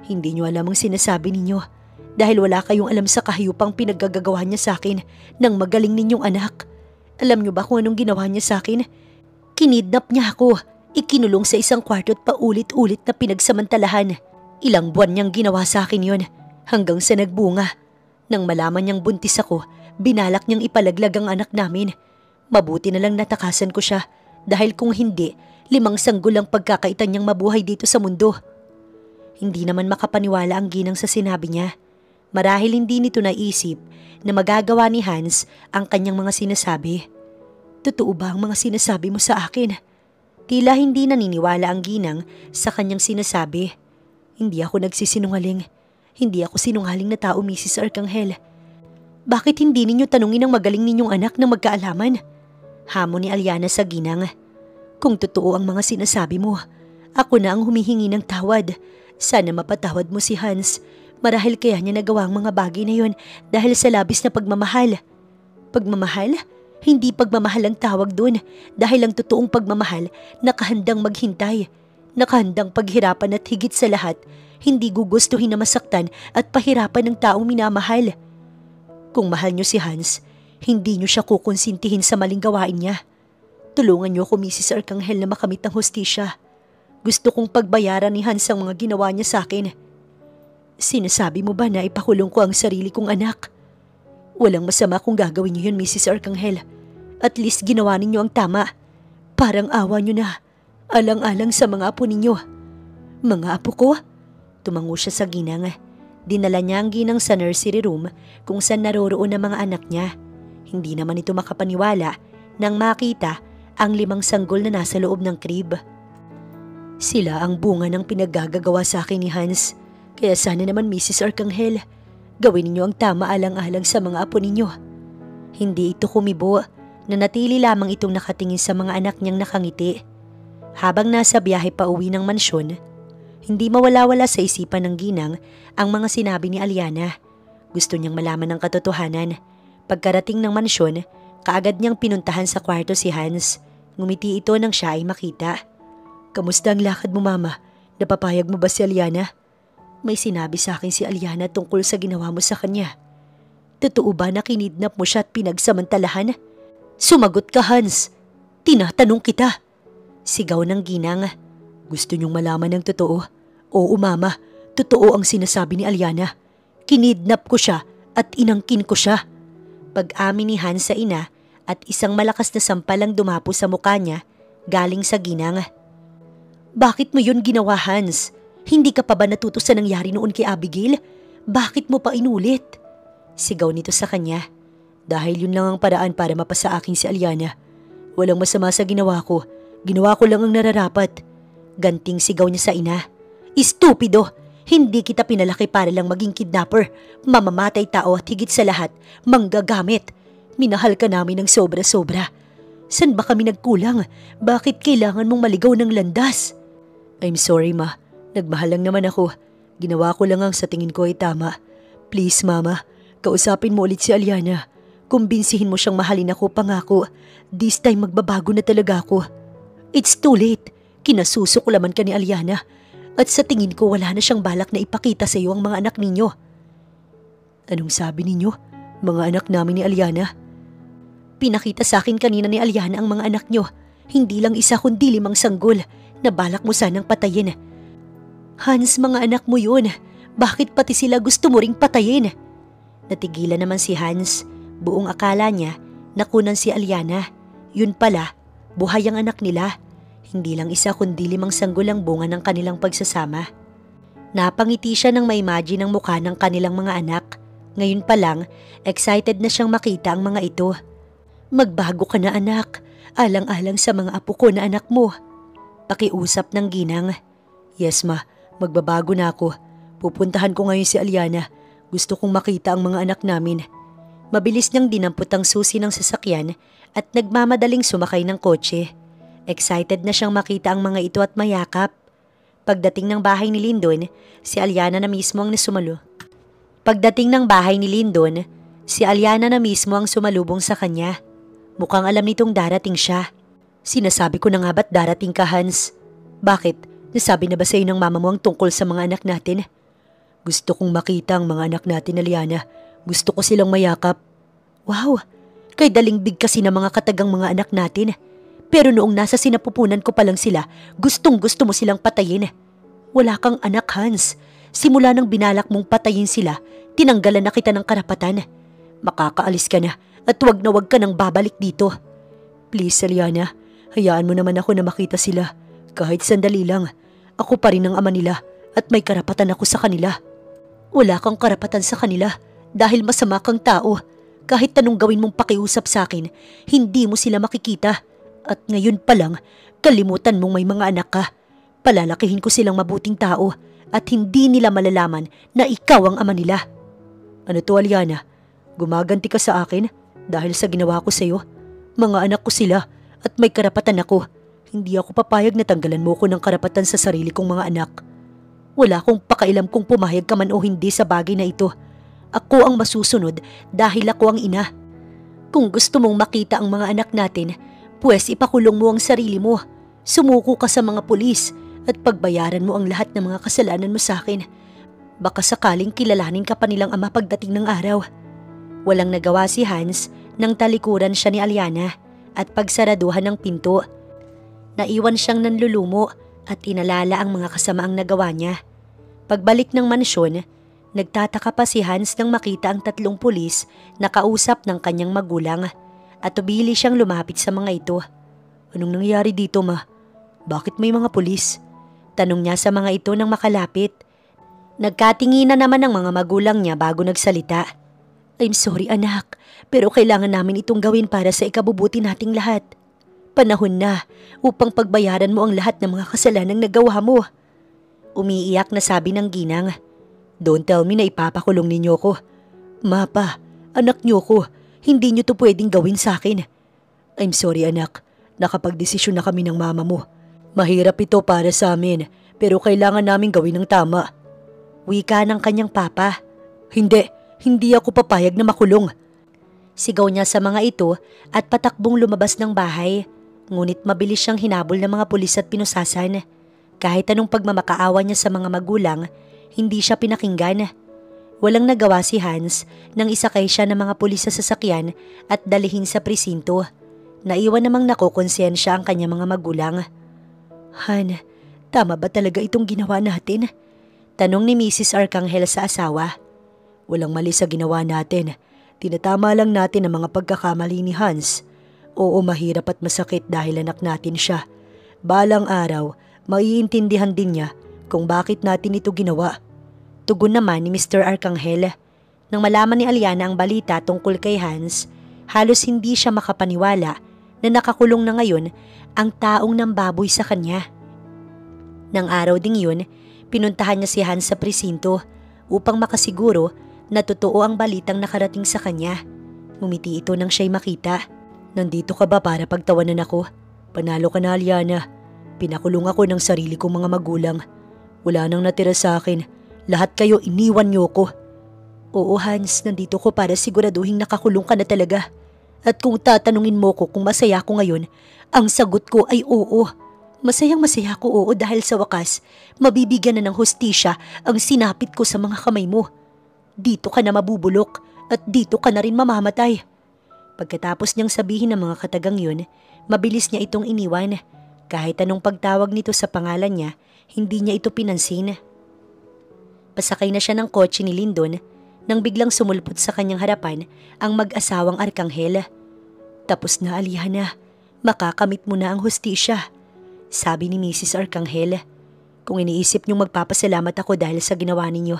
Hindi niyo alam ang sinasabi ninyo dahil wala kayong alam sa kahiyupang pinaggagawa niya sa akin ng magaling ninyong anak. Alam niyo ba kung anong ginawa niya sa akin? Kinidnap niya ako. Ikinulong sa isang kwarto at paulit-ulit na pinagsamantalahan. Ilang buwan niyang ginawa sa akin yon hanggang sa nagbunga. Nang malaman niyang buntis ako, binalak niyang ipalaglag ang anak namin. Mabuti na lang natakasan ko siya dahil kung hindi, 5 sanggol ang pagkakaitan niyang mabuhay dito sa mundo. Hindi naman makapaniwala ang ginang sa sinabi niya. Marahil hindi nito naisip na magagawa ni Hans ang kanyang mga sinasabi. Totoo ba ang mga sinasabi mo sa akin? Tila hindi naniniwala ang ginang sa kanyang sinasabi. Hindi ako nagsisinungaling. Hindi ako sinungaling na tao, Mrs. Arcangel. Bakit hindi ninyo tanungin ang magaling ninyong anak na magkaalaman? Hamon ni Aliana sa ginang. Kung totoo ang mga sinasabi mo, ako na ang humihingi ng tawad. Sana mapatawad mo si Hans. Marahil kaya niya nagawa ang mga bagay na yon dahil sa labis na pagmamahal. Pagmamahal? Hindi pagmamahal ang tawag doon dahil ang totoong pagmamahal nakahandang maghintay. Nakahandang paghirapan at higit sa lahat, hindi gugustuhin na masaktan at pahirapan ng taong minamahal. Kung mahal niyo si Hans, hindi niyo siya kukonsintihin sa maling gawain niya. Tulungan niyo ako, Mrs. Arcangel, na makamit ang hustisya. Gusto kong pagbayaran ni Hans ang mga ginawa niya sa akin. Sinasabi mo ba na ipakulong ko ang sarili kong anak? Walang masama kung gagawin niyo yun, Mrs. Arcangel. At least ginawa ninyo ang tama. Parang awa niyo na. Alang-alang sa mga apo ninyo. Mga apo ko? Tumango siya sa ginang. Dinala niya ang ginang sa nursery room kung saan naroroon ang mga anak niya. Hindi naman ito makapaniwala nang makita ang 5 sanggol na nasa loob ng crib. Sila ang bunga ng pinaggagawa sa akin ni Hans. Kaya sana naman, Mrs. Arcangel, gawin ninyo ang tama alang-alang sa mga apo ninyo. Hindi ito kumibo, nanatili lamang itong nakatingin sa mga anak niyang nakangiti. Habang nasa biyahe pa uwi ng mansyon, hindi mawala-wala sa isipan ng ginang ang mga sinabi ni Aliana. Gusto niyang malaman ang katotohanan. Pagkarating ng mansyon, kaagad niyang pinuntahan sa kwarto si Hans. Ngumiti ito nang siya ay makita. Kamusta ang lakad mo, Mama? Napapayag mo ba si Aliana? May sinabi sa akin si Aliana tungkol sa ginawa mo sa kanya. Totoo ba na kinidnap mo siya at pinagsamantalahan? Sumagot ka, Hans. Tinatanong kita. Sigaw ng ginang. Gusto niyong malaman ng totoo? Oo, Mama. Totoo ang sinasabi ni Aliana. Kinidnap ko siya at inangkin ko siya. Pag-amin ni Hans sa ina at isang malakas na sampalang dumapo sa mukha niya galing sa ginang. Bakit mo yun ginawa, Hans? Hindi ka pa ba natuto sa nangyari noon kay Abigail? Bakit mo pa inulit? Sigaw nito sa kanya. Dahil yun lang ang paraan para mapasa akin si Aliana. Walang masama sa ginawa ko. Ginawa ko lang ang nararapat. Ganting sigaw niya sa ina. Estupido! Hindi kita pinalaki para lang maging kidnapper, mamamatay tao at higit sa lahat, manggagamit. Minahal ka namin ng sobra-sobra. San ba kami nagkulang? Bakit kailangan mong maligaw ng landas? I'm sorry, Ma. Nagmahal lang naman ako. Ginawa ko lang ang sa tingin ko ay tama. Please, Mama, kausapin mo ulit si Aliana. Kumbinsihin mo siyang mahalin ako, pangako. This time magbabago na talaga ako. It's too late. Kinasusuklaman ka ni Aliana. At sa tingin ko wala na siyang balak na ipakita sa iyo ang mga anak ninyo. Anong sabi ninyo? Mga anak namin ni Aliana? Pinakita sa akin kanina ni Aliana ang mga anak nyo. Hindi lang isa kundi 5 sanggol na balak mo sanang patayin. Hans, mga anak mo yun. Bakit pati sila gusto mo ring patayin? Natigilan naman si Hans. Buong akala niya nakunan si Aliana. Yun pala, buhay ang anak nila. Hindi lang isa kundi 5 sanggol ang bunga ng kanilang pagsasama. Napangiti siya nang ma-imagine ang mukha ng kanilang mga anak. Ngayon pa lang, excited na siyang makita ang mga ito. Magbago ka na, anak. Alang-alang sa mga apo ko na anak mo. Pakiusap ng ginang. Yes, Ma. Magbabago na ako. Pupuntahan ko ngayon si Aliana. Gusto kong makita ang mga anak namin. Mabilis niyang dinampot ang susi ng sasakyan at nagmamadaling sumakay ng kotse. Excited na siyang makita ang mga ito at mayakap. Pagdating ng bahay ni Lyndon, si Aliana na mismo ang sumalubong sa kanya. Mukhang alam nitong darating siya. Sinasabi ko na nga ba't darating ka, Hans? Bakit? Nasabi na ba sa'yo ng mama mo ang tungkol sa mga anak natin? Gusto kong makita ang mga anak natin, Aliana. Gusto ko silang mayakap. Wow! Kay dalingbig kasi ng mga katagang mga anak natin. Pero noong nasa sinapupunan ko pa lang sila, gustong-gusto mo silang patayin. Wala kang anak, Hans. Simula nang binalak mong patayin sila, tinanggalan na kita ng karapatan. Makakaalis ka na at wag na wag ka nang babalik dito. Please, Aliana, hayaan mo naman ako na makita sila. Kahit sandali lang, ako pa rin ang ama nila at may karapatan ako sa kanila. Wala kang karapatan sa kanila dahil masama kang tao. Kahit anong gawin mong pakiusap sa akin, hindi mo sila makikita. At ngayon pa lang, kalimutan mong may mga anak ka. Palalakihin ko silang mabuting tao at hindi nila malalaman na ikaw ang ama nila. Ano to, Aliana? Gumaganti ka sa akin dahil sa ginawa ko sa'yo? Mga anak ko sila at may karapatan ako. Hindi ako papayag na tanggalan mo ko ng karapatan sa sarili kong mga anak. Wala akong pakailam kung pumayag ka man o hindi sa bagay na ito. Ako ang masusunod dahil ako ang ina. Kung gusto mong makita ang mga anak natin, pwes ipakulong mo ang sarili mo. Sumuko ka sa mga pulis at pagbayaran mo ang lahat ng mga kasalanan mo sa akin. Baka sakaling kilalanin ka pa nilang ama pagdating ng araw. Walang nagawa si Hans nang talikuran siya ni Aliana at pagsaraduhan ng pinto. Naiwan siyang nanlulumo at inalala ang mga kasamaang nagawa niya. Pagbalik ng mansyon, nagtataka pa si Hans nang makita ang 3 pulis na kausap ng kanyang magulang at tubili siyang lumapit sa mga ito. Anong nangyari dito, ma? Bakit may mga pulis? Tanong niya sa mga ito nang makalapit. Nagkatinginan naman ang mga magulang niya bago nagsalita. I'm sorry anak, pero kailangan namin itong gawin para sa ikabubuti nating lahat. Panahon na upang pagbayaran mo ang lahat ng mga kasalanang nagawa mo. Umiiyak na sabi ng ginang. Don't tell me na ipapakulong ninyo ko. Mapa, anak niyo ko. Hindi niyo to pwedeng gawin sa akin. I'm sorry anak, nakapagdesisyon na kami ng mama mo. Mahirap ito para sa amin, pero kailangan namin gawin ng tama. Wika ng kanyang papa. Hindi ako papayag na makulong. Sigaw niya sa mga ito at patakbong lumabas ng bahay. Ngunit mabilis siyang hinabol ng mga pulis at pinusasan. Kahit anong pagmamakaawa niya sa mga magulang, hindi siya pinakinggan. Walang nagawa si Hans nang isakay siya ng mga pulis sa sasakyan at dalihin sa presinto. Naiwan namang nakokonsensya ang kanyang mga magulang. Han, tama ba talaga itong ginawa natin? Tanong ni Mrs. Arcangel sa asawa. Walang mali sa ginawa natin. Tinatama lang natin ang mga pagkakamali ni Hans. Oo, mahirap at masakit dahil anak natin siya. Balang araw, maiintindihan din niya kung bakit natin ito ginawa. Tugon naman ni Mr. Arcangel. Nang malaman ni Aliana ang balita tungkol kay Hans, halos hindi siya makapaniwala na nakakulong na ngayon ang taong nambaboy sa kanya. Nang araw ding yun, pinuntahan niya si Hans sa presinto upang makasiguro na totoo ang balitang nakarating sa kanya. Ngumiti ito nang siya'y makita. Nandito ka ba para pagtawanan ako? Panalo ka na, Aliana. Pinakulong ako ng sarili kong mga magulang. Wala nang natira sa akin. Lahat kayo iniwan niyo ko. Oo Hans, nandito ko para siguraduhin nakakulong ka na talaga. At kung tatanungin mo ko kung masaya ako ngayon, ang sagot ko ay oo. Masayang-masaya ko oo dahil sa wakas, mabibigyan na ng hustisya ang sinapit ko sa mga kamay mo. Dito ka na mabubulok at dito ka na rin mamamatay. Pagkatapos niyang sabihin ng mga katagang yun, mabilis niya itong iniwan. Kahit anong pagtawag nito sa pangalan niya, hindi niya ito pinansin. Pasakay na siya ng kotse ni Lindon nang biglang sumulpot sa kanyang harapan ang mag-asawang Arcangel. Tapos na, Aliana. Makakamit mo na ang hustisya, sabi ni Mrs. Arcangel. Kung iniisip niyong magpapasalamat ako dahil sa ginawa ninyo,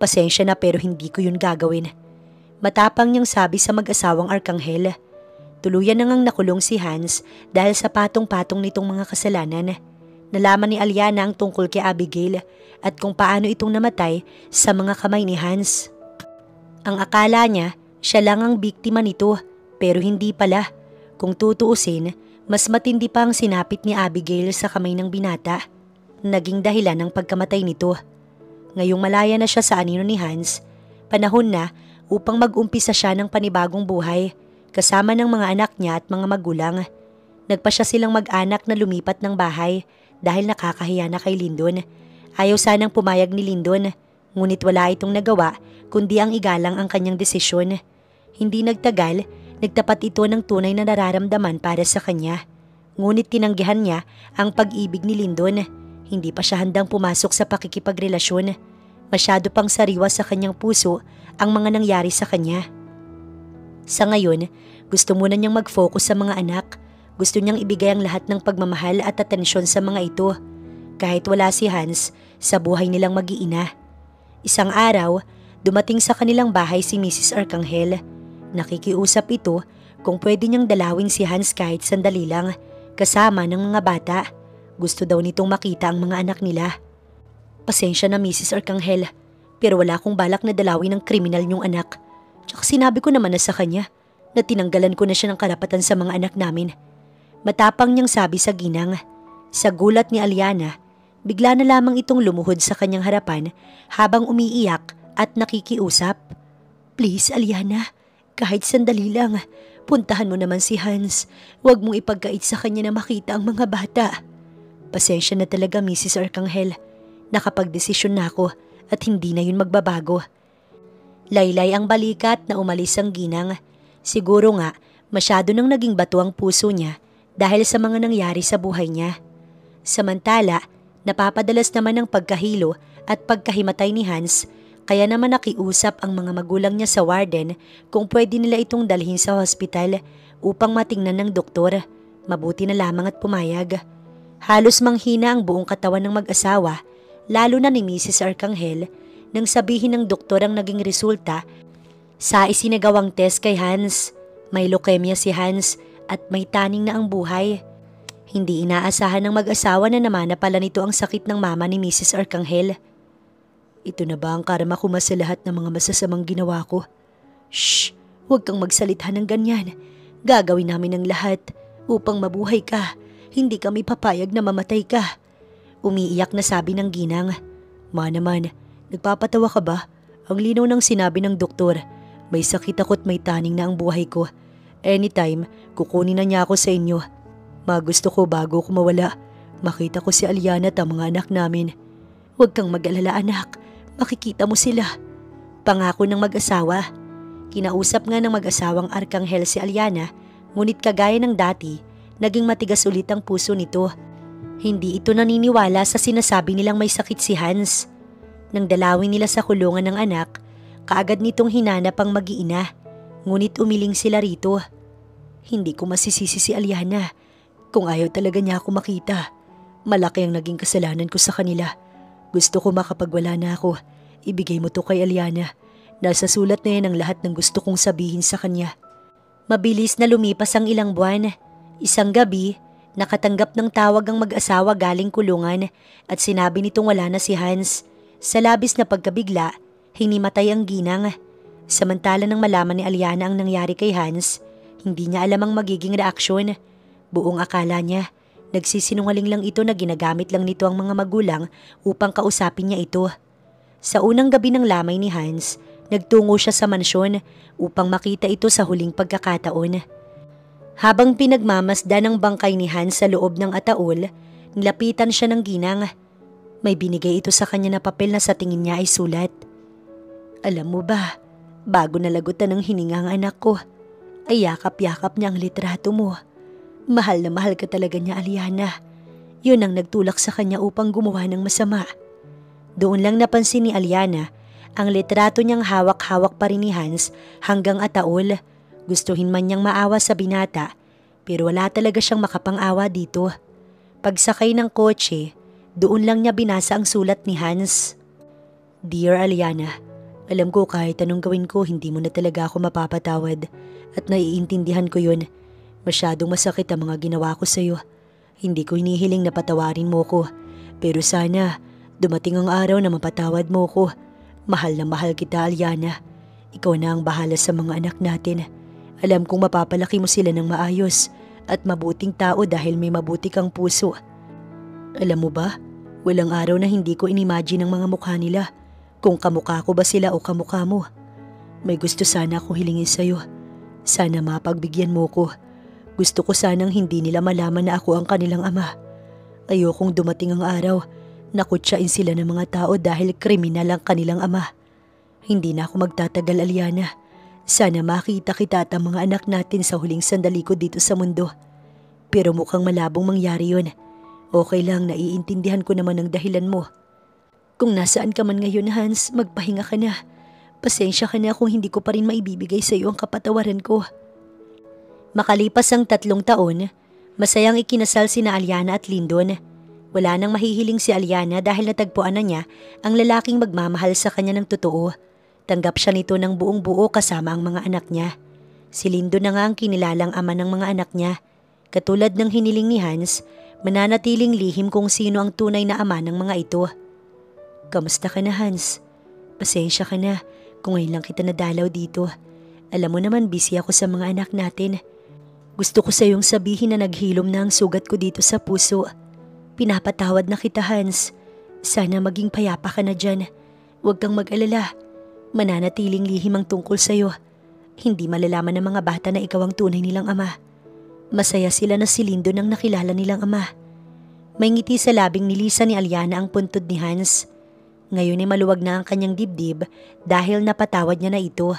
pasensya na pero hindi ko yun gagawin. Matapang niyang sabi sa mag-asawang Arcangel. Tuluyan na ngang nakulong si Hans dahil sa patong-patong nitong mga kasalanan. Nalaman ni Aliana ang tungkol kay Abigail at kung paano itong namatay sa mga kamay ni Hans. Ang akala niya, siya lang ang biktima nito, pero hindi pala. Kung tutuusin, mas matindi pa ang sinapit ni Abigail sa kamay ng binata. Naging dahilan ng pagkamatay nito. Ngayong malaya na siya sa anino ni Hans, panahon na upang mag-umpisa siya ng panibagong buhay kasama ng mga anak niya at mga magulang. Nagpa siya silang mag-anak na lumipat ng bahay dahil nakakahiya na kay Lindon. Ayaw sanang pumayag ni Lindon, ngunit wala itong nagawa kundi ang igalang ang kanyang desisyon. Hindi nagtagal, nagtapat ito ng tunay na nararamdaman para sa kanya. Ngunit tinanggihan niya ang pag-ibig ni Lindon. Hindi pa siya handang pumasok sa pakikipagrelasyon. Masyado pang sariwa sa kanyang puso ang mga nangyari sa kanya. Sa ngayon, gusto muna niyang mag-focus sa mga anak. Gusto niyang ibigay ang lahat ng pagmamahal at atensyon sa mga ito. Kahit wala si Hans sa buhay nilang mag-iina. Isang araw, dumating sa kanilang bahay si Mrs. Arcangel. Nakikiusap ito kung pwede niyang dalawin si Hans kahit sandali lang kasama ng mga bata. Gusto daw nitong makita ang mga anak nila. Pasensya na Mrs. Arcangel, pero wala akong balak na dalawin ng kriminal niyong anak. Tsaka sinabi ko naman na sa kanya na tinanggalan ko na siya ng karapatan sa mga anak namin. Matapang niyang sabi sa ginang. Sa gulat ni Aliana, bigla na lamang itong lumuhod sa kanyang harapan habang umiiyak at nakikiusap. Please, Aliana, kahit sandali lang, puntahan mo naman si Hans. Huwag mong ipagkait sa kanya na makita ang mga bata. Pasensya na talaga, Mrs. Arcangel. Nakapagdesisyon na ako at hindi na yun magbabago. Laylay ang balikat na umalis ang ginang. Siguro nga, masyado nang naging bato ang puso niya dahil sa mga nangyari sa buhay niya. Samantala, napapadalas naman ang pagkahilo at pagkahimatay ni Hans, kaya naman nakiusap ang mga magulang niya sa warden kung pwede nila itong dalhin sa hospital upang matingnan ng doktor. Mabuti na lamang at pumayag. Halos manghina ang buong katawan ng mag-asawa, lalo na ni Mrs. Arcangel, nang sabihin ng doktor ang naging resulta sa isinagawang test kay Hans. May leukemia si Hans at may taning na ang buhay. Hindi inaasahan ng mag-asawa na naman na pala nito ang sakit ng mama ni Mrs. Arcangel. Ito na ba ang karma ko sa lahat ng mga masasamang ginawa ko? Shh! Huwag kang magsalita ng ganyan. Gagawin namin ang lahat upang mabuhay ka. Hindi kami papayag na mamatay ka. Umiiyak na sabi ng ginang. Ma naman, nagpapatawa ka ba? Ang linaw ng sinabi ng doktor. May sakit ako't may taning na ang buhay ko. Anytime, kukunin na niya ako sa inyo. Gusto ko bago ko mawala, makita ko si Aliana at ang mga anak namin. Huwag kang mag-alala, anak. Makikita mo sila. Pangako ng mag-asawa. Kinausap nga ng mag-asawang Arcangel si Aliana, ngunit kagaya ng dati, naging matigas ulit ang puso nito. Hindi ito naniniwala sa sinasabi nilang may sakit si Hans. Nang dalawin nila sa kulungan ng anak, kaagad nitong hinanap ang mag-iina, ngunit umiling sila rito. Hindi ko masisisi si Aliana. Kung ayaw talaga niya ako makita, malaki ang naging kasalanan ko sa kanila. Gusto ko makapagwala na ako. Ibigay mo to kay Aliana. Nasa sulat na yan ang lahat ng gusto kong sabihin sa kanya. Mabilis na lumipas ang ilang buwan. Isang gabi, nakatanggap ng tawag ang mag-asawa galing kulungan at sinabi nitong wala na si Hans. Sa labis na pagkabigla, hinimatay ang ginang. Samantala nang malaman ni Aliana ang nangyari kay Hans, hindi niya alam ang magiging reaksyon. Buong akala niya, nagsisinungaling lang ito na ginagamit lang nito ang mga magulang upang kausapin niya ito. Sa unang gabi ng lamay ni Hans, nagtungo siya sa mansyon upang makita ito sa huling pagkakataon. Habang pinagmamasdan ang bangkay ni Hans sa loob ng ataol, nilapitan siya ng ginang. May binigay ito sa kanya na papel na sa tingin niya ay sulat. Alam mo ba, bago nalagutan ng hininga ang anak ko, ay yakap-yakap niya ang litrato mo. Mahal na mahal ka talaga niya, Aliana. Yun ang nagtulak sa kanya upang gumawa ng masama. Doon lang napansin ni Aliana ang litrato niyang hawak-hawak pa rin ni Hans hanggang ataol. Gustuhin man niyang maawa sa binata, pero wala talaga siyang makapang-awa dito. Pagsakay ng kotse, doon lang niya binasa ang sulat ni Hans. Dear Aliana, alam ko kahit anong gawin ko, hindi mo na talaga ako mapapatawad at naiintindihan ko yun. Masyadong masakit ang mga ginawa ko sa iyo. Hindi ko hinihiling na patawarin mo ko, pero sana dumating ang araw na mapatawad mo ko. Mahal na mahal kita, Aliana. Ikaw na ang bahala sa mga anak natin. Alam kong mapapalaki mo sila ng maayos at mabuting tao dahil may mabuti kang puso. Alam mo ba, walang araw na hindi ko inimagine ang mga mukha nila, kung kamukha ko ba sila o kamukha mo. May gusto sana akong hilingin sa'yo. Sana mapagbigyan mo ko. Gusto ko sanang hindi nila malaman na ako ang kanilang ama. Ayokong dumating ang araw na kutsain sila ng mga tao dahil kriminal ang kanilang ama. Hindi na ako magtatagal, Aliana. Sana makita kita at ang mga anak natin sa huling sandali ko dito sa mundo. Pero mukhang malabong mangyari yun. Okay lang, naiintindihan ko naman ang dahilan mo. Kung nasaan ka man ngayon, Hans, magpahinga ka na. Pasensya ka na kung hindi ko pa rin maibibigay sa iyo ang kapatawaran ko. Makalipas ang 3 taon, masayang ikinasal sina Aliana at Lyndon. Wala nang mahihiling si Aliana dahil natagpuan na niya ang lalaking magmamahal sa kanya ng totoo. Tanggap siya nito ng buong buo kasama ang mga anak niya. Si Lyndon na nga ang kinilalang ama ng mga anak niya. Katulad ng hiniling ni Hans, mananatiling lihim kung sino ang tunay na ama ng mga ito. Kamusta ka na, Hans? Pasensya ka na kung ngayon lang kita nadalaw dito. Alam mo naman busy ako sa mga anak natin. Gusto ko sa iyong sabihin na naghilom na ang sugat ko dito sa puso. Pinapatawad na kita, Hans. Sana maging payapa ka na dyan. Huwag kang mag-alala. Mananatiling lihim ang tungkol sa iyo. Hindi malalaman ng mga bata na ikaw ang tunay nilang ama. Masaya sila na si Lindo nang nakilala nilang ama. May ngiti sa labing nilisa ni Aliana ang puntod ni Hans. Ngayon ay maluwag na ang kanyang dibdib dahil napatawad niya na ito.